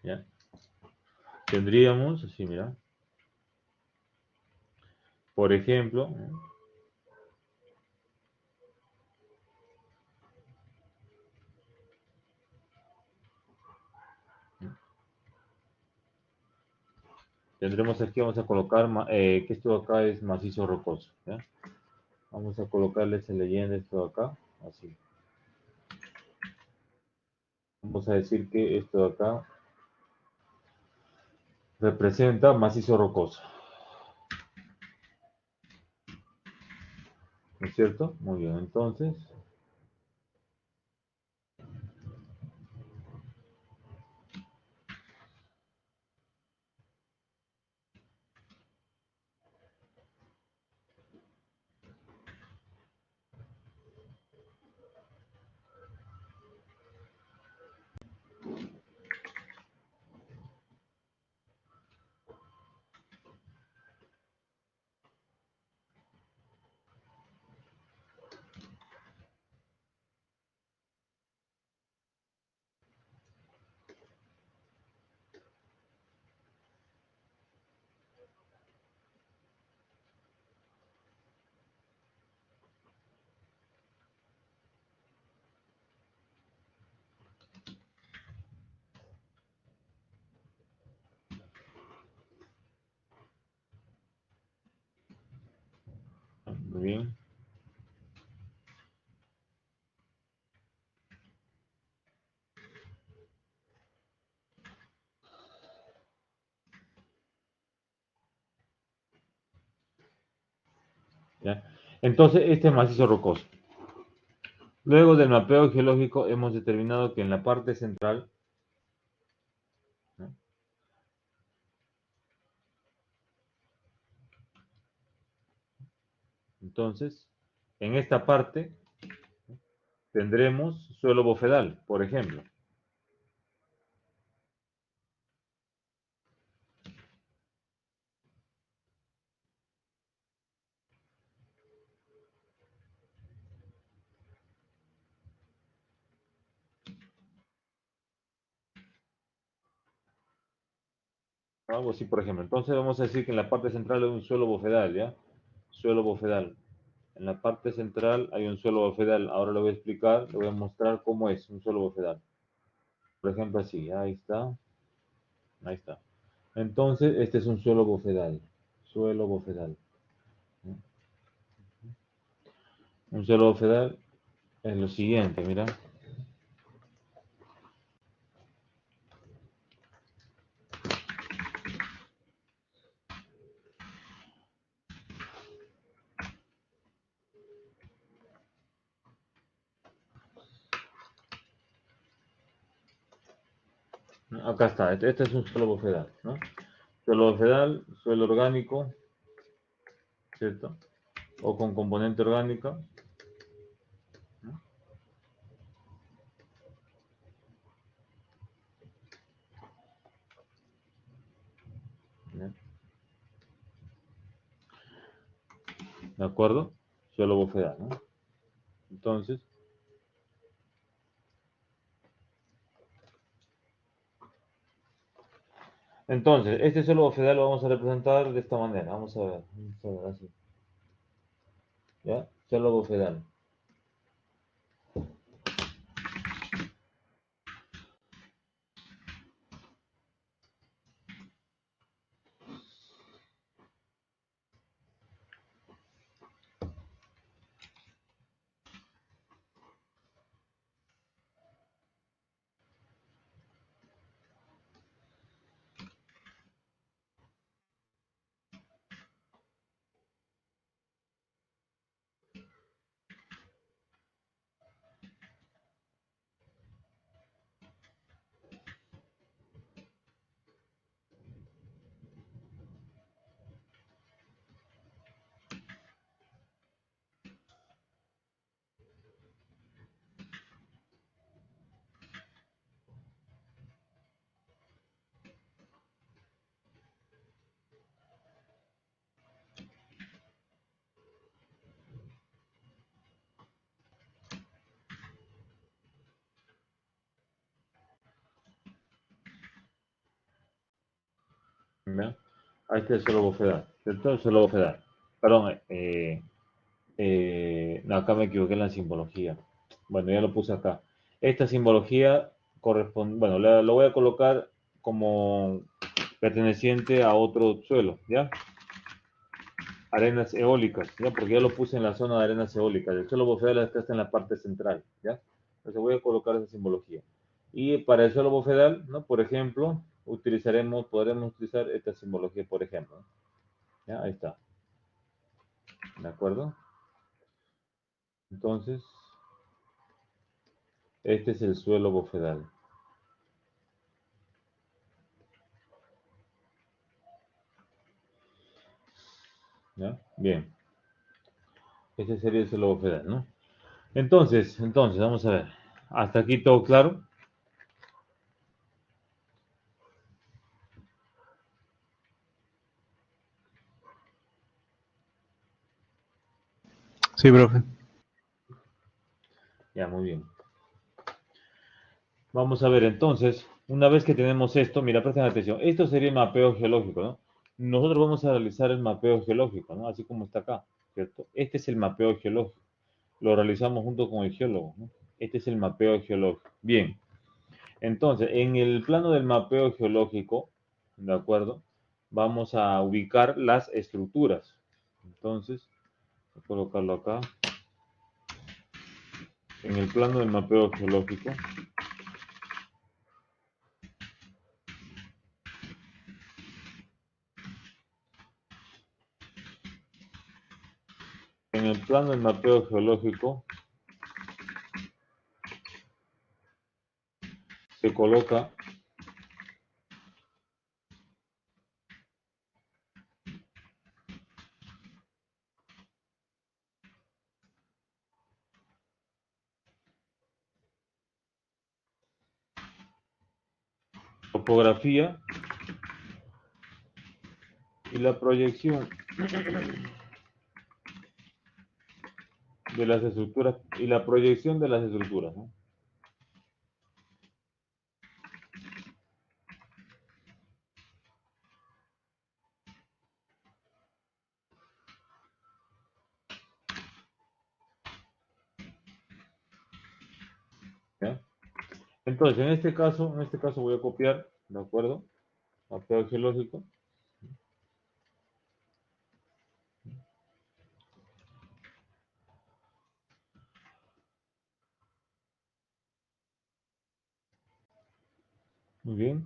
¿Ya? Tendríamos, así, mira, por ejemplo, ¿no? Tendremos aquí, vamos a colocar que esto acá es macizo rocoso. ¿Ya? Vamos a colocarle esa leyenda esto acá, así. Vamos a decir que esto de acá representa macizo rocoso. ¿No es cierto? Muy bien, entonces, Muy bien. ¿Ya? Entonces, este es macizo rocoso. Luego del mapeo geológico hemos determinado que en la parte central, ¿no? Entonces, en esta parte tendremos suelo bofedal, por ejemplo. Algo así, por ejemplo. Entonces vamos a decir que en la parte central hay un suelo bofedal, ¿ya? Suelo bofedal. En la parte central hay un suelo bofedal. Ahora le voy a explicar, le voy a mostrar cómo es un suelo bofedal. Por ejemplo, así, ahí está. Ahí está. Entonces, este es un suelo bofedal. Suelo bofedal. Un suelo bofedal es lo siguiente, mira. Acá está, este es un suelo bofedal, ¿no? Suelo bofedal, suelo orgánico, ¿cierto? O con componente orgánica, ¿no? ¿Ya? ¿De acuerdo? Suelo bofedal, ¿no? Entonces, este suelo bofedal lo vamos a representar de esta manera. Vamos a ver así. ¿Ya? Suelo bofedal. ¿Ya? Ahí está el suelo bofedal. ¿Cierto? El suelo bofedal. Perdón, no, acá me equivoqué en la simbología. Bueno, ya lo puse acá. Esta simbología corresponde, bueno, lo voy a colocar como perteneciente a otro suelo, ¿ya? Arenas eólicas, ¿ya? Porque ya lo puse en la zona de arenas eólicas. El suelo bofedal está en la parte central, ¿ya? Entonces voy a colocar esa simbología. Y para el suelo bofedal, ¿no? Por ejemplo, podremos utilizar esta simbología, por ejemplo, ¿no? ¿Ya? Ahí está. ¿De acuerdo? Entonces, este es el suelo bofedal. ¿Ya? Bien. Ese sería el suelo bofedal, ¿no? Entonces, vamos a ver. Hasta aquí todo claro. Sí, profe. Ya, muy bien. Vamos a ver entonces, una vez que tenemos esto, mira, presten atención, esto sería el mapeo geológico, ¿no? Nosotros vamos a realizar el mapeo geológico, ¿no? Así como está acá, ¿cierto? Este es el mapeo geológico. Lo realizamos junto con el geólogo, ¿no? Este es el mapeo geológico. Bien, entonces, en el plano del mapeo geológico, ¿de acuerdo? Vamos a ubicar las estructuras. Entonces, Voy a colocarlo acá. En el plano del mapeo geológico. En el plano del mapeo geológico se coloca topografía y la proyección de las estructuras y la proyección de las estructuras, ¿no? ¿Ya? Entonces, en este caso voy a copiar, ¿de acuerdo? Mapeo geológico. Muy bien.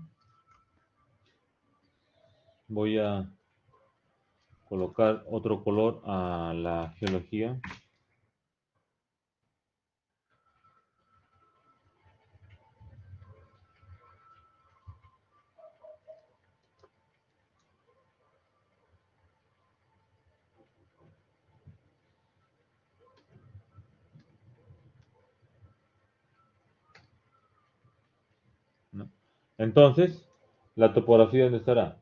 Voy a colocar otro color a la geología. ¿No? Entonces, la topografía, ¿dónde estará?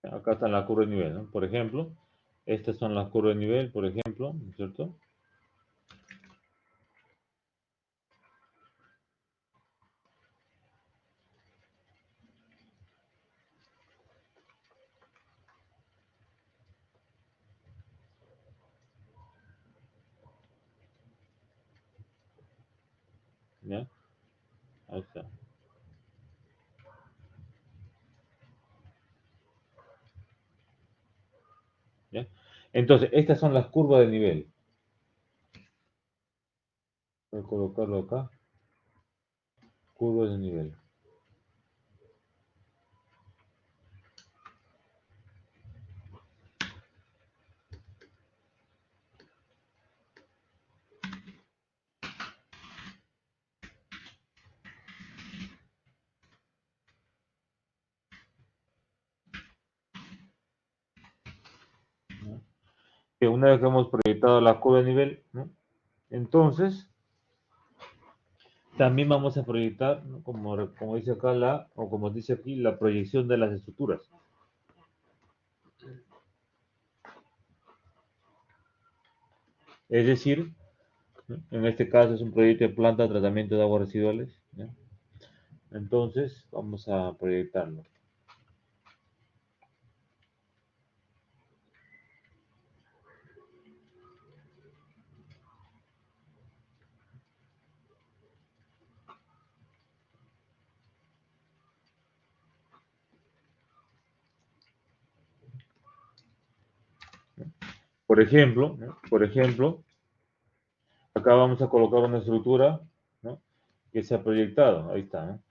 Acá está la curva de nivel, ¿no? Por ejemplo, estas son las curvas de nivel, por ejemplo, ¿no es cierto? ¿Ya? Ahí está. ¿Ya? Entonces, estas son las curvas de nivel. Voy a colocarlo acá. Curvas de nivel. ¿No? Que una vez que hemos proyectado la curva de nivel, ¿no? Entonces, también vamos a proyectar, ¿no? Como dice acá, o como dice aquí, la proyección de las estructuras. Es decir, ¿no? En este caso es un proyecto de planta de tratamiento de aguas residuales, ¿no? Entonces, vamos a proyectarlo. Por ejemplo, acá vamos a colocar una estructura, ¿no? Que se ha proyectado. Ahí está, ¿no?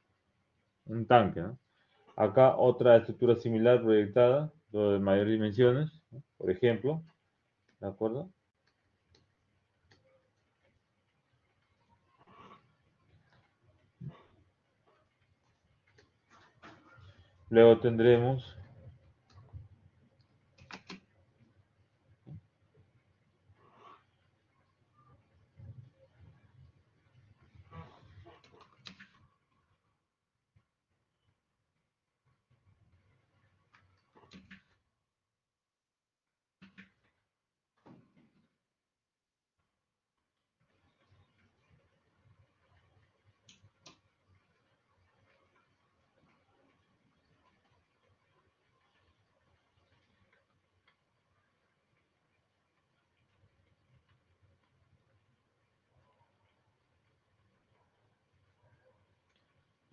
Un tanque, ¿no? Acá otra estructura similar proyectada, pero de mayores dimensiones, ¿no? Por ejemplo, ¿de acuerdo? Luego tendremos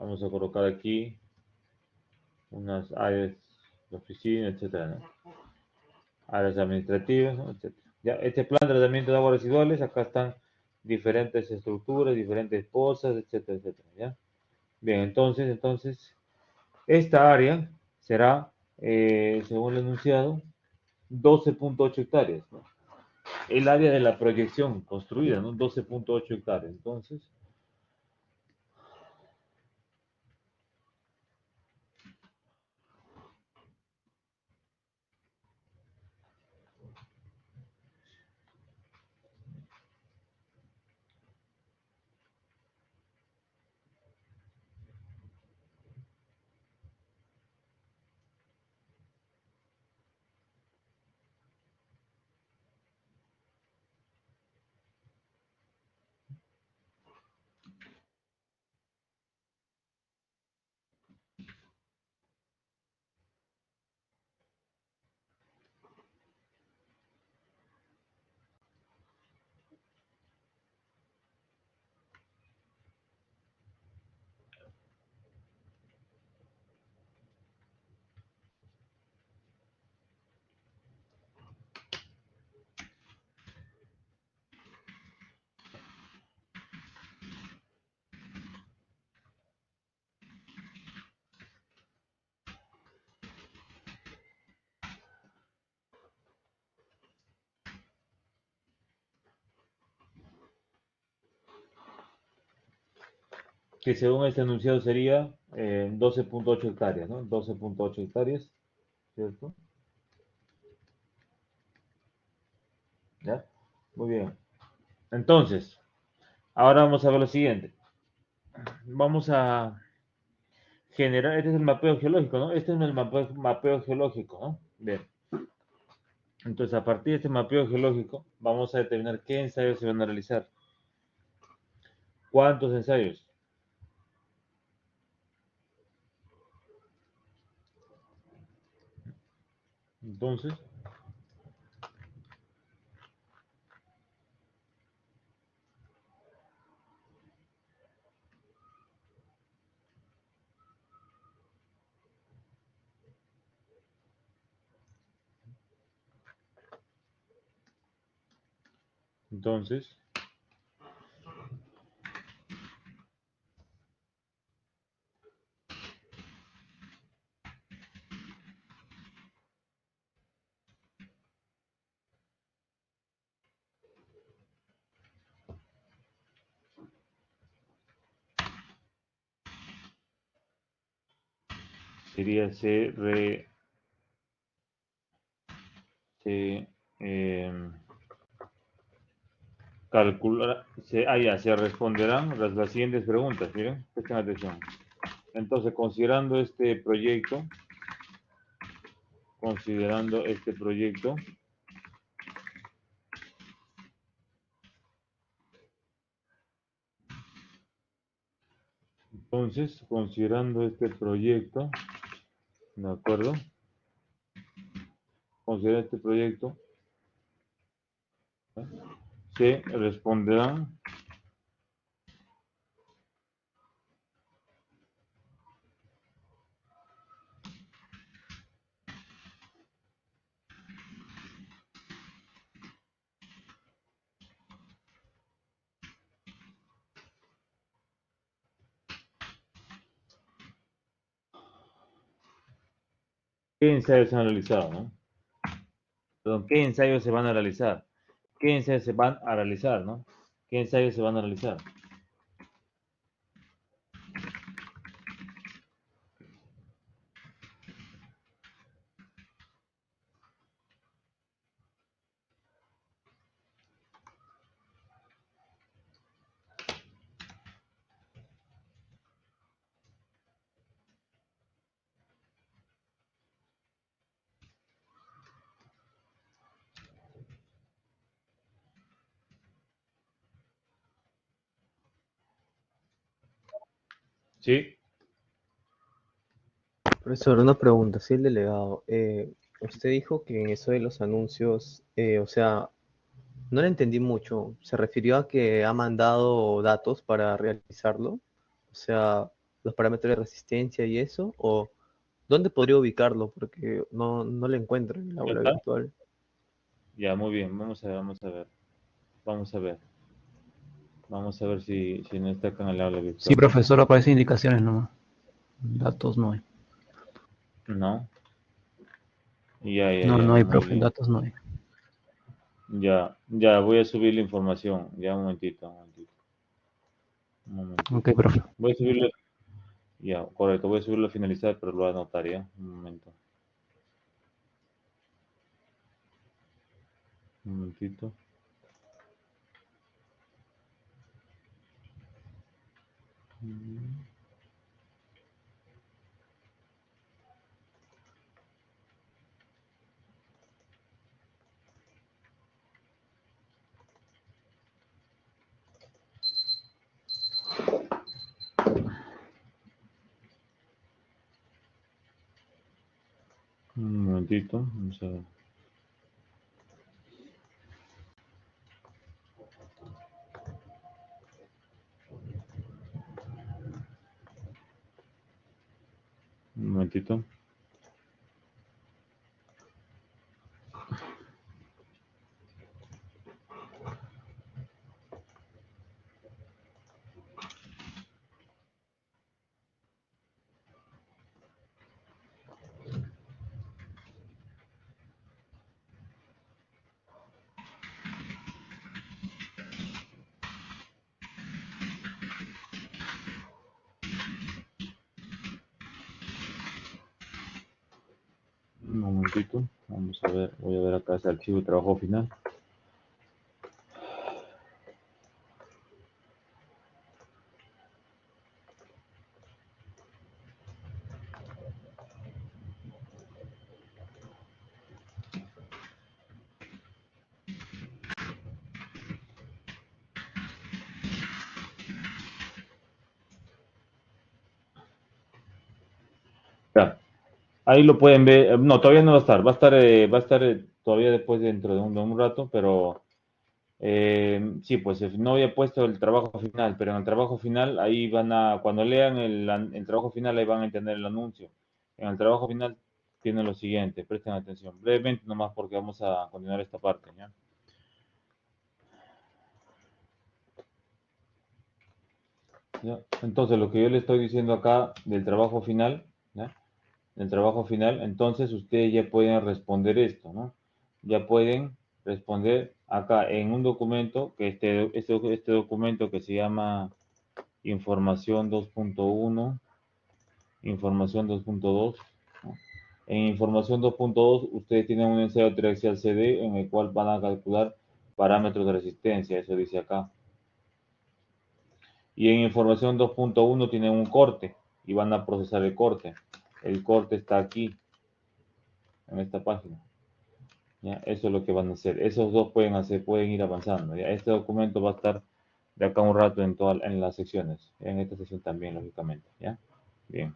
Vamos a colocar aquí unas áreas de oficina, etcétera, ¿no? Áreas administrativas, ¿no? Etcétera. Ya, este plan de tratamiento de aguas residuales, acá están diferentes estructuras, diferentes pozas, etcétera, etcétera, ¿ya? Bien, entonces, esta área será, según el enunciado, 12.8 hectáreas, ¿no? El área de la proyección construida, ¿no? 12.8 hectáreas. Entonces, que según este enunciado sería 12.8 hectáreas, ¿no? 12.8 hectáreas, ¿cierto? ¿Ya? Muy bien. Entonces, ahora vamos a ver lo siguiente. Vamos a generar, este es el mapeo geológico, ¿no? Este es el mapeo geológico, ¿no? Bien. Entonces, a partir de este mapeo geológico, vamos a determinar qué ensayos se van a realizar. ¿Cuántos ensayos? Entonces, entonces, sería se calcular, se responderán las siguientes preguntas, miren, presten atención. Entonces, considerando este proyecto, entonces, considerando este proyecto, ¿de acuerdo? Considerando este proyecto, ¿eh? Se responderán qué ensayos se han realizado, ¿no? Perdón, qué ensayos se van a realizar, qué ensayos se van a realizar, ¿no? ¿Qué ensayos se van a realizar? Sí, Profesor, una pregunta, sí, el delegado. Usted dijo que en eso de los anuncios, o sea, no le entendí mucho. ¿Se refirió a que ha mandado datos para realizarlo? O sea, los parámetros de resistencia y eso, o dónde podría ubicarlo, porque no lo encuentro en el ¿Ya aula está? virtual. Ya, muy bien. Vamos a ver, vamos a ver. Vamos a ver. Vamos a ver si no está acá en el aula Sí, virtual. profesor, aparecen indicaciones nomás. Datos no hay. No. Ya, ya, No, ya. no hay, Muy profe, bien. datos no hay. Ya, ya, voy a subir la información. Ya, un momentito, un momentito. Un Ok, momentito. profe. Voy a subirlo. Ya, correcto. Voy a subirlo a finalizar, pero lo voy a anotar ya. Un momento. Un momentito. Un momentito. Vamos a ver. Un momentito. Un momentito. Vamos a ver. Voy a ver acá ese archivo de trabajo final. Ya. Ahí lo pueden ver. No, todavía no va a estar. Va a estar todavía después dentro de un rato, pero sí, pues no había puesto el trabajo final, pero en el trabajo final ahí cuando lean el trabajo final ahí van a entender el anuncio. En el trabajo final tiene lo siguiente, presten atención, brevemente nomás porque vamos a continuar esta parte, ¿ya? ¿Ya? Entonces, lo que yo le estoy diciendo acá del trabajo final, ¿ya? Del trabajo final, entonces ustedes ya pueden responder esto, ¿no? Ya pueden responder acá en un documento, que este documento que se llama información 2.1, información 2.2, ¿no? En información 2.2 ustedes tienen un ensayo triaxial CD en el cual van a calcular parámetros de resistencia, eso dice acá. Y en información 2.1 tienen un corte y van a procesar el corte. El corte está aquí, en esta página. ¿Ya? Eso es lo que van a hacer. Esos dos pueden ir avanzando. ¿Ya? Este documento va a estar de acá un rato en las secciones. En esta sección también, lógicamente. ¿Ya? Bien.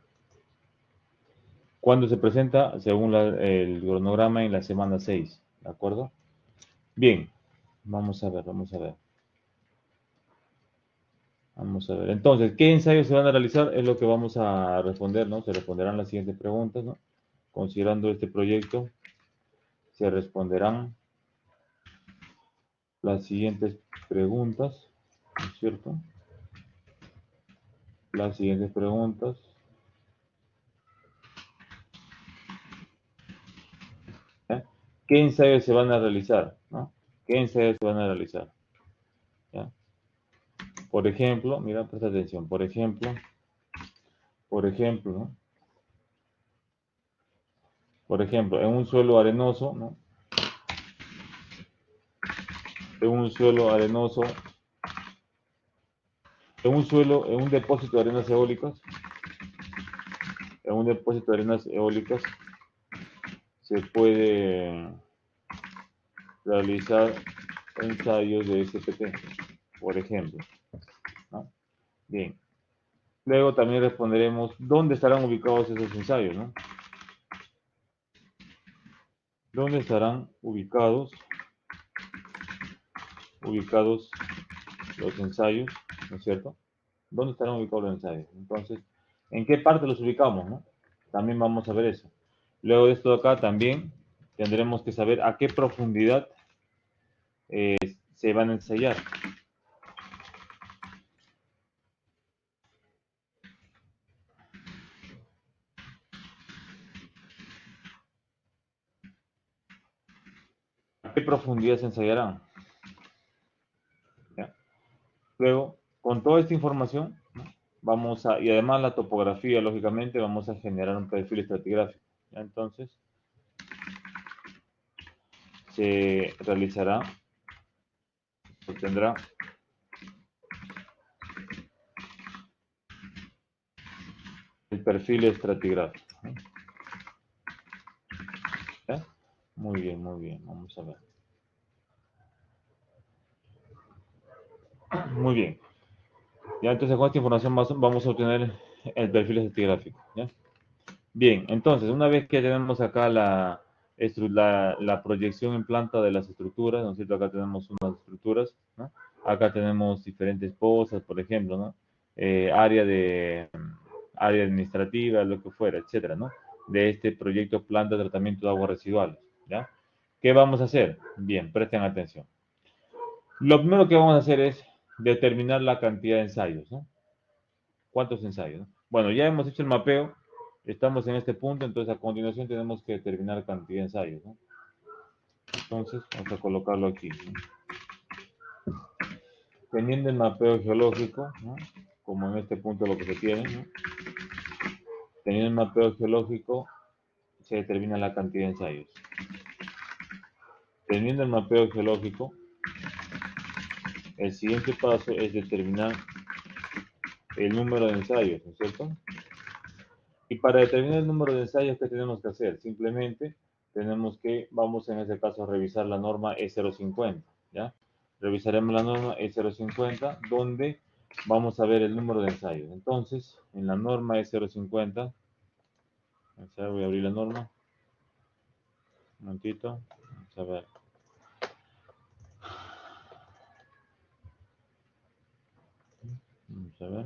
¿Cuándo se presenta? Según el cronograma en la semana 6. ¿De acuerdo? Bien. Vamos a ver, vamos a ver. Vamos a ver. Entonces, ¿qué ensayos se van a realizar? Es lo que vamos a responder, ¿no? Se responderán las siguientes preguntas, ¿no? Considerando este proyecto, se responderán las siguientes preguntas, ¿no es cierto? Las siguientes preguntas. ¿Ya? ¿Qué ensayos se van a realizar? ¿No? ¿Qué ensayos se van a realizar? ¿Ya? Por ejemplo, mira, presta atención. Por ejemplo, ¿no? Por ejemplo, en un suelo arenoso, ¿no? En un suelo arenoso, en un depósito de arenas eólicas, se puede realizar ensayos de SPT, por ejemplo, ¿no? Bien. Luego también responderemos dónde estarán ubicados esos ensayos, ¿no? ¿Dónde estarán ubicados los ensayos? ¿No es cierto? ¿Dónde estarán ubicados los ensayos? Entonces, ¿En qué parte los ubicamos, no? También vamos a ver eso. Luego de esto de acá también tendremos que saber a qué profundidad se van a ensayar. ¿A qué profundidad se ensayarán? ¿Ya? Luego, con toda esta información, ¿no? Y además la topografía, lógicamente, vamos a generar un perfil estratigráfico. ¿Ya? Entonces, se realizará, se obtendrá el perfil estratigráfico. ¿No? ¿Ya? Muy bien, vamos a ver. Muy bien. Ya, entonces con esta información vamos a obtener el perfil estratigráfico. ¿Ya? Bien, entonces, una vez que tenemos acá la proyección en planta de las estructuras, ¿no es cierto? Acá tenemos unas estructuras, ¿no? Acá tenemos diferentes pozas, por ejemplo, ¿no? Área administrativa, lo que fuera, etcétera, ¿no? De este proyecto planta de tratamiento de aguas residuales, ¿ya? ¿Qué vamos a hacer? Bien, presten atención. Lo primero que vamos a hacer es determinar la cantidad de ensayos, ¿no? ¿Cuántos ensayos, no? Bueno, ya hemos hecho el mapeo, estamos en este punto, entonces a continuación tenemos que determinar cantidad de ensayos, ¿no? Entonces, vamos a colocarlo aquí, ¿no? Teniendo el mapeo geológico, ¿no? Como en este punto lo que se tiene, ¿no? Teniendo el mapeo geológico, se determina la cantidad de ensayos. Teniendo el mapeo geológico, el siguiente paso es determinar el número de ensayos, ¿no es cierto? Y para determinar el número de ensayos, ¿qué tenemos que hacer? Simplemente vamos en este caso a revisar la norma E050, ¿ya? Revisaremos la norma E050, donde vamos a ver el número de ensayos. Entonces, en la norma E050, voy a abrir la norma, un momentito, vamos a ver. Vamos a ver.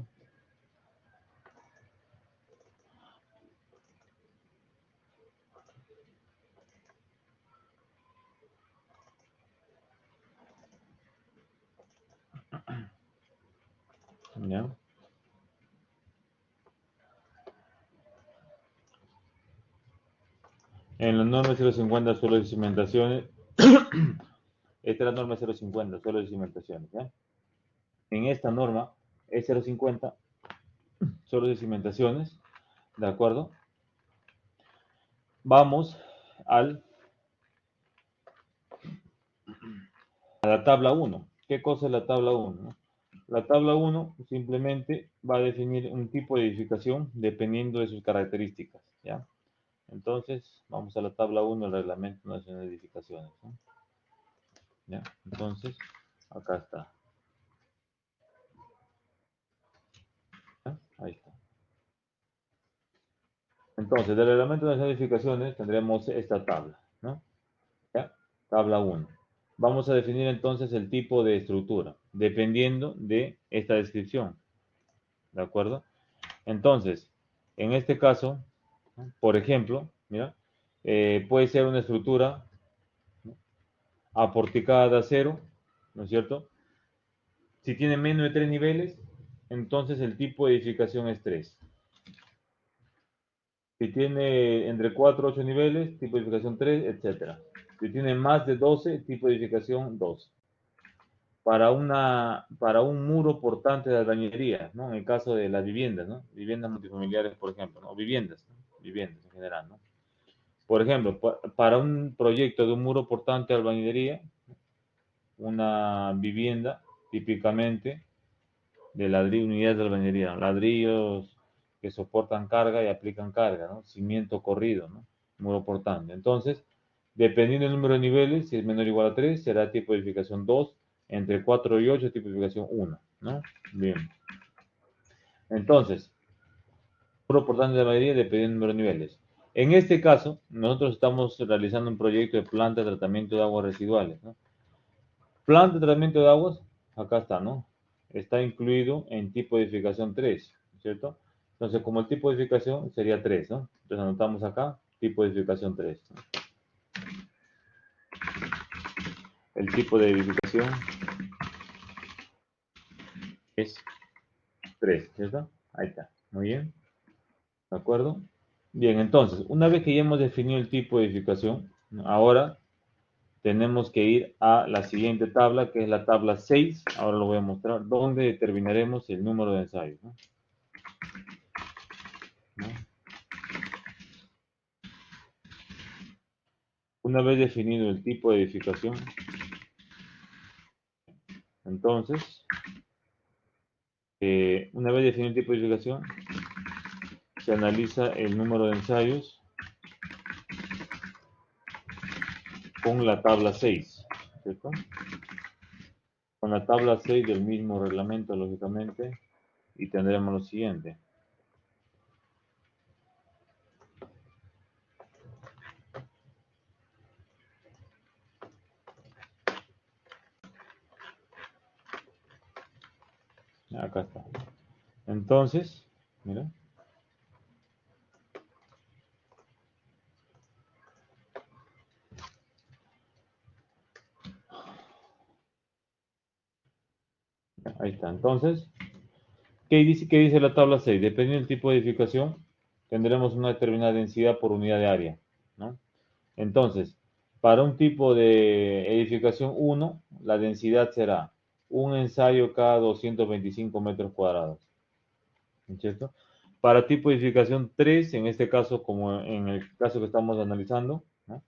¿Ya? En la norma 050 suelo de cimentaciones, esta es la norma 050, suelo de cimentaciones, ¿ya? En esta norma E050, suelo de cimentaciones, ¿de acuerdo? Vamos a la tabla 1. ¿Qué cosa es la tabla 1? La tabla 1 simplemente va a definir un tipo de edificación dependiendo de sus características, ¿ya? Entonces, vamos a la tabla 1 del Reglamento Nacional de Edificaciones, ¿no? ¿Ya? Entonces, acá está. ¿Ya? Ahí está. Entonces, del Reglamento Nacional de Edificaciones tendremos esta tabla, ¿no? ¿Ya? Tabla 1. Vamos a definir entonces el tipo de estructura, dependiendo de esta descripción, ¿de acuerdo? Entonces, en este caso, por ejemplo, mira, puede ser una estructura, ¿no?, aporticada de acero, ¿no es cierto? Si tiene menos de 3 niveles, entonces el tipo de edificación es 3. Si tiene entre 4 y 8 niveles, tipo de edificación 3, etc. Si tiene más de 12, tipo de edificación 2. Para un muro portante de albañilería, ¿no? En el caso de las viviendas, ¿no? Viviendas multifamiliares, por ejemplo, ¿no? Viviendas, ¿no? Viviendas en general, ¿no? Por ejemplo, para un proyecto de un muro portante de albañilería, una vivienda típicamente de unidades de albañilería, ladrillos que soportan carga y aplican carga, ¿no? Cimiento corrido, ¿no? Muro portante. Entonces, dependiendo del número de niveles, si es menor o igual a 3, será tipo de edificación 2, entre 4 y 8, tipo de edificación 1, ¿no? Bien. Entonces, muro portante de albañilería dependiendo del número de niveles. En este caso, nosotros estamos realizando un proyecto de planta de tratamiento de aguas residuales, ¿no? Planta de tratamiento de aguas, acá está, ¿no? Está incluido en tipo de edificación 3, ¿cierto? Entonces, como el tipo de edificación sería 3, ¿no? Entonces, anotamos acá, tipo de edificación 3, ¿no? El tipo de edificación es 3, ¿cierto? Ahí está, muy bien. ¿De acuerdo? Bien, entonces, una vez que ya hemos definido el tipo de edificación, ahora tenemos que ir a la siguiente tabla, que es la tabla 6. Ahora lo voy a mostrar, donde determinaremos el número de ensayos, ¿no? Una vez definido el tipo de edificación, entonces, una vez definido el tipo de edificación, se analiza el número de ensayos con la tabla 6, ¿cierto? Con la tabla 6 del mismo reglamento, lógicamente, y tendremos lo siguiente. Acá está. Entonces, mira. Ahí está. Entonces, ¿qué dice la tabla 6? Dependiendo del tipo de edificación, tendremos una determinada densidad por unidad de área, ¿no? Entonces, para un tipo de edificación 1, la densidad será un ensayo cada 225 metros cuadrados, ¿cierto? Para tipo de edificación 3, en este caso, como en el caso que estamos analizando, ¿no?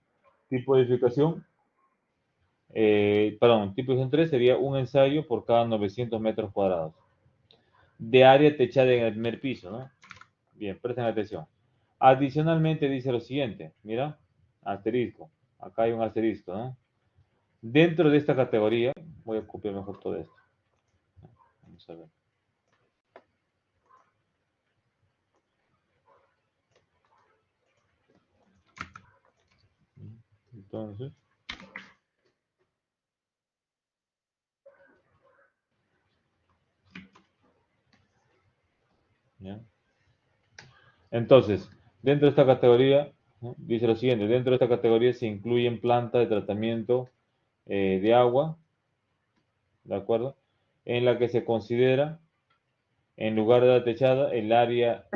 Tipo de edificación, tipo de edificación 3 sería un ensayo por cada 900 metros cuadrados de área techada en el primer piso, ¿no? Bien, presten atención. Adicionalmente dice lo siguiente, mira, asterisco, acá hay un asterisco, ¿no? Dentro de esta categoría, voy a copiar mejor todo esto. Vamos a ver. Entonces, ¿ya? Entonces, dentro de esta categoría, ¿no? Dice lo siguiente, dentro de esta categoría se incluyen plantas de tratamiento de agua, ¿de acuerdo? En la que se considera, en lugar de la techada, el área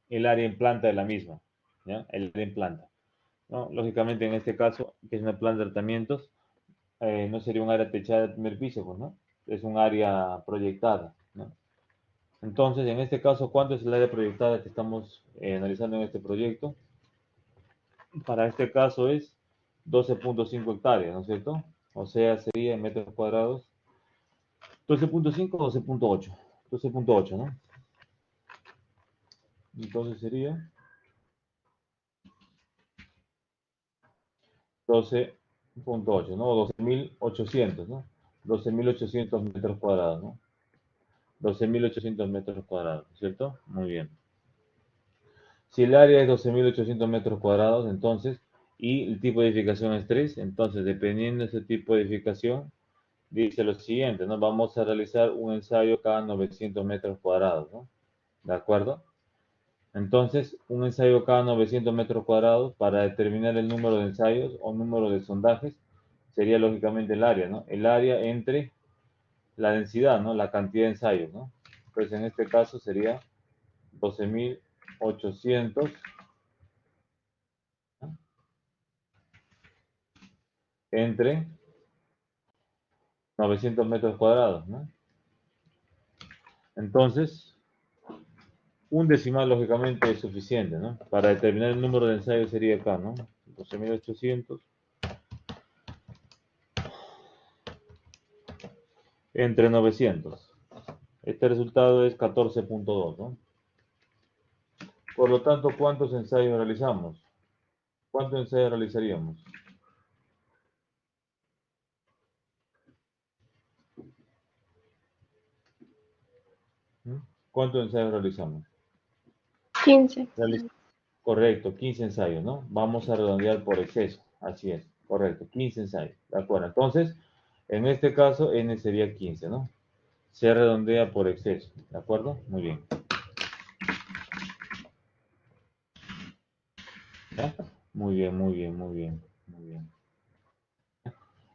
en planta de la misma, ¿ya? El área en planta, ¿no? Lógicamente, en este caso, que es una planta de tratamientos, no sería un área techada del primer piso, pues, ¿no? Es un área proyectada, ¿no? Entonces, en este caso, ¿cuánto es el área proyectada que estamos analizando en este proyecto? Para este caso es 12.5 hectáreas, ¿no es cierto? O sea, sería en metros cuadrados 12.5 o 12.8. 12.8, ¿no? Entonces sería 12.8, ¿no? 12.800, ¿no? 12.800 metros cuadrados, ¿no? 12.800 metros cuadrados, ¿cierto? Muy bien. Si el área es 12.800 metros cuadrados, entonces, y el tipo de edificación es 3, entonces, dependiendo de ese tipo de edificación, dice lo siguiente, ¿no? Vamos a realizar un ensayo cada 900 metros cuadrados, ¿no? ¿De acuerdo? Entonces, un ensayo cada 900 metros cuadrados para determinar el número de ensayos o número de sondajes sería lógicamente el área, ¿no? El área entre la densidad, ¿no? La cantidad de ensayos, ¿no? Pues en este caso sería 12.800, ¿no? Entre 900 metros cuadrados, ¿no? Entonces, un decimal lógicamente es suficiente, ¿no? Para determinar el número de ensayos sería acá, ¿no? 12.800 entre 900. Este resultado es 14.2, ¿no? Por lo tanto, ¿cuántos ensayos realizamos? ¿Cuántos ensayos realizaríamos? ¿Cuántos ensayos realizamos? 15. Correcto, 15 ensayos, ¿no? Vamos a redondear por exceso. Así es, correcto, 15 ensayos. ¿De acuerdo? Entonces, en este caso, n sería 15, ¿no? Se redondea por exceso. ¿De acuerdo? Muy bien. ¿Ya? Muy bien, muy bien, muy bien, muy bien.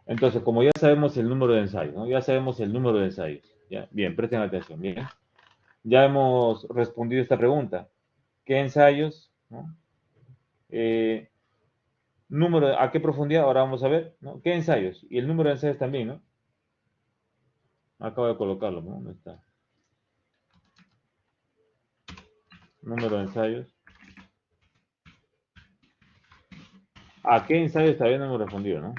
Entonces, como ya sabemos el número de ensayos, ¿no? Ya sabemos el número de ensayos. ¿Ya? Bien, presten atención. Bien. Ya hemos respondido esta pregunta. ¿Qué ensayos? ¿No? Número, ¿a qué profundidad? Ahora vamos a ver, ¿no? ¿Qué ensayos? Y el número de ensayos también, ¿no? Acabo de colocarlo, ¿no? ¿Dónde está? Número de ensayos. ¿A qué ensayos todavía no hemos respondido, no?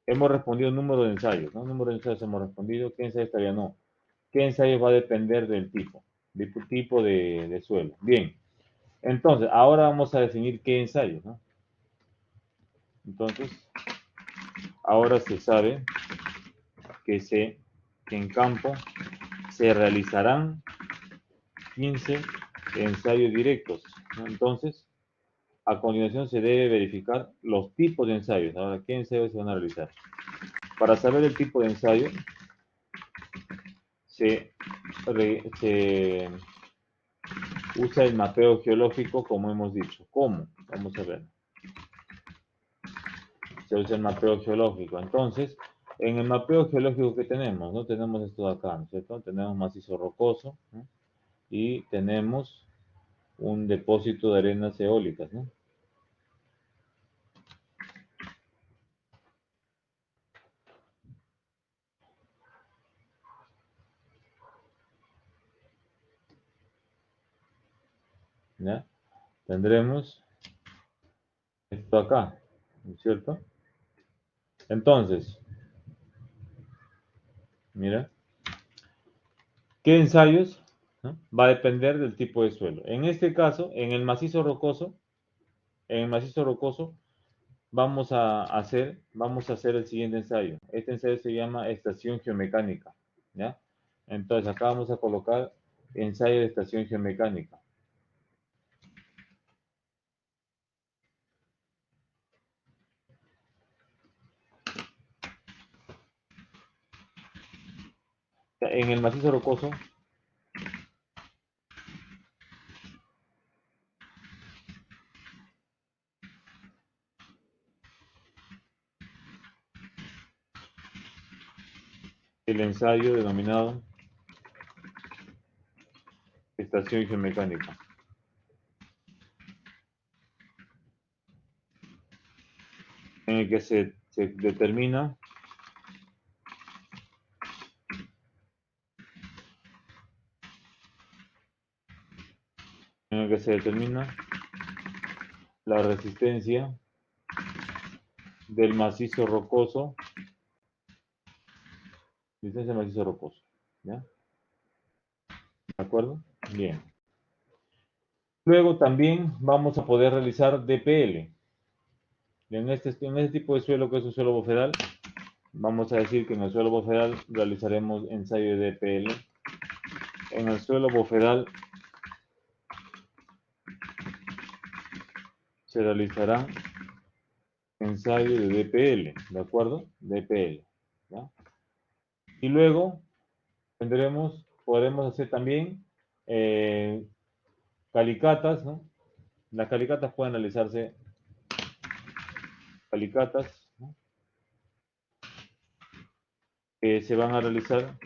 Hemos respondido número de ensayos, ¿no? Número de ensayos hemos respondido. ¿Qué ensayos todavía no? ¿Qué ensayos va a depender del tipo de suelo? Bien. Entonces, ahora vamos a definir qué ensayos, ¿no? Entonces, ahora se sabe que en campo se realizarán 15 ensayos directos, ¿no? Entonces, a continuación se debe verificar los tipos de ensayos. Ahora, ¿qué ensayos se van a realizar? Para saber el tipo de ensayo, se usa el mapeo geológico, como hemos dicho. ¿Cómo? Vamos a ver. Se usa el mapeo geológico. Entonces, en el mapeo geológico que tenemos, ¿no? Tenemos esto de acá, ¿no es cierto? Tenemos macizo rocoso, ¿no? Y tenemos un depósito de arenas eólicas, ¿no? ¿Ya? Tendremos esto acá, ¿no es cierto? Entonces, mira, ¿qué ensayos? ¿No? Va a depender del tipo de suelo. En este caso, en el macizo rocoso, vamos a hacer el siguiente ensayo. Este ensayo se llama estación geomecánica, ¿ya? Entonces, acá vamos a colocar ensayo de estación geomecánica. En el macizo rocoso, el ensayo denominado estación geomecánica, en el que se determina la resistencia del macizo rocoso, ¿ya? ¿De acuerdo? Bien. Luego también vamos a poder realizar DPL. En este tipo de suelo, que es un suelo bofedal, vamos a decir que en el suelo bofedal realizaremos ensayo de DPL. En el suelo bofedal se realizará ensayo de DPL, ¿de acuerdo? DPL, ¿ya? Y luego podremos hacer también calicatas, ¿no? Las calicatas pueden realizarse, ¿no? Que se van a realizar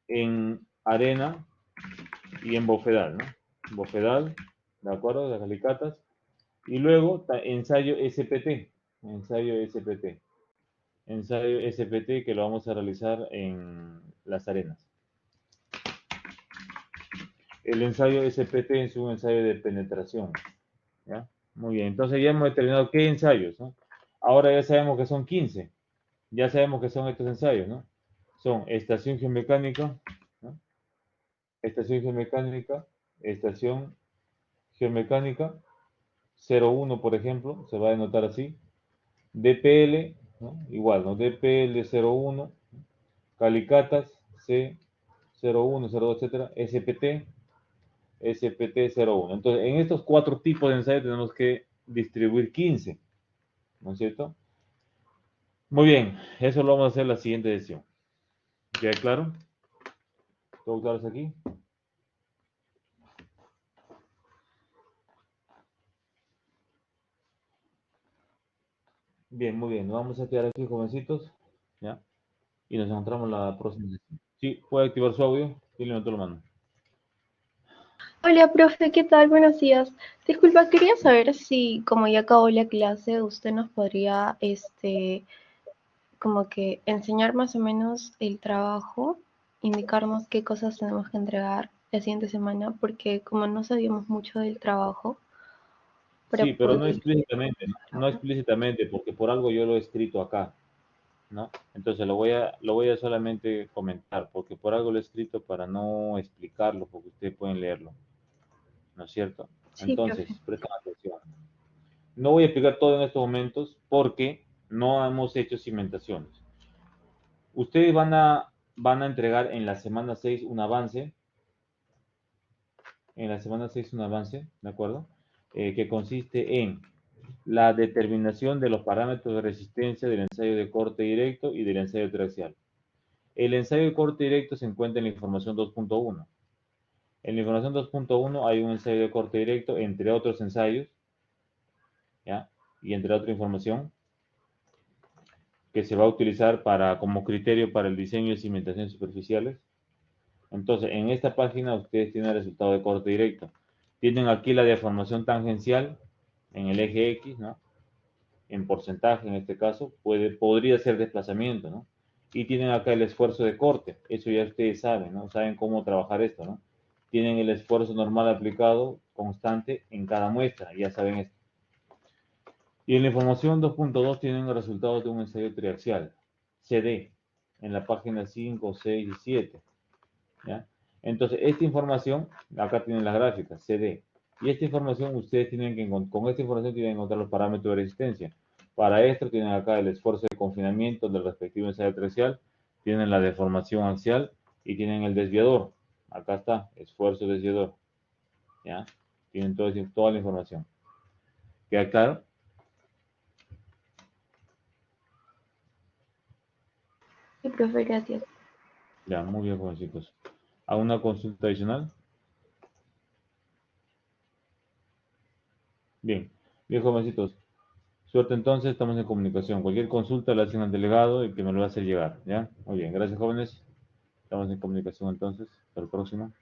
en arena y en bofedal, ¿no? Bofedal, ¿de acuerdo? Las calicatas. Y luego ensayo SPT, ensayo SPT que lo vamos a realizar en las arenas. El ensayo SPT es un ensayo de penetración, ¿ya? Muy bien, entonces ya hemos determinado qué ensayos, ¿no? Ahora ya sabemos que son 15, ya sabemos que son estos ensayos, ¿no? Son estación geomecánica, ¿no? Estación geomecánica, estación geomecánica, 01, por ejemplo, se va a denotar así. DPL, ¿no? Igual, ¿no? DPL 01, Calicatas, C 01, 02, etcétera, SPT, SPT 01. Entonces, en estos 4 tipos de ensayos tenemos que distribuir 15, ¿no es cierto? Muy bien, eso lo vamos a hacer en la siguiente sesión. ¿Queda claro? ¿Todo claro aquí? Bien, muy bien. Nos vamos a quedar aquí, jovencitos, ¿ya? Y nos encontramos la próxima sesión. Sí, puede activar su audio y le noto la mano. Hola, profe, ¿qué tal? Buenos días. Disculpa, quería saber si, como ya acabó la clase, usted nos podría, como que enseñar más o menos el trabajo, indicarnos qué cosas tenemos que entregar la siguiente semana, porque como no sabíamos mucho del trabajo, para Sí, pero no poder... explícitamente, ¿no? No explícitamente, porque por algo yo lo he escrito acá, ¿no? Entonces lo voy a solamente comentar, porque por algo lo he escrito para no explicarlo, porque ustedes pueden leerlo, ¿no es cierto? Sí, profe. Entonces, presten atención. No voy a explicar todo en estos momentos porque no hemos hecho cimentaciones. Ustedes van a entregar en la semana 6 un avance, ¿de acuerdo? Que consiste en la determinación de los parámetros de resistencia del ensayo de corte directo y del ensayo triaxial. El ensayo de corte directo se encuentra en la información 2.1. En la información 2.1 hay un ensayo de corte directo, entre otros ensayos, ¿ya? Y entre otra información que se va a utilizar como criterio para el diseño de cimentaciones superficiales. Entonces, en esta página ustedes tienen el resultado de corte directo. Tienen aquí la deformación tangencial en el eje X, ¿no? En porcentaje en este caso, podría ser desplazamiento, ¿no? Y tienen acá el esfuerzo de corte, eso ya ustedes saben, ¿no? Saben cómo trabajar esto, ¿no? Tienen el esfuerzo normal aplicado constante en cada muestra, ya saben esto. Y en la información 2.2 tienen los resultados de un ensayo triaxial, CD, en la página 5, 6 y 7, ¿ya? Entonces, esta información, acá tienen las gráficas, CD, y esta información ustedes tienen que, con esta información tienen que encontrar los parámetros de resistencia. Para esto tienen acá el esfuerzo de confinamiento del respectivo ensayo triaxial, tienen la deformación axial y tienen el desviador. Acá está, esfuerzo desviador, ¿ya? Tienen toda la información. ¿Queda claro? Sí, profe, gracias. Ya, muy bien, jovencitos. ¿A una consulta adicional? Bien, bien, jovencitos. Suerte entonces, estamos en comunicación. Cualquier consulta la hacen al delegado y que me lo va a hacer llegar, ¿ya? Muy bien, gracias jóvenes. Estamos en comunicación entonces. Hasta el próximo.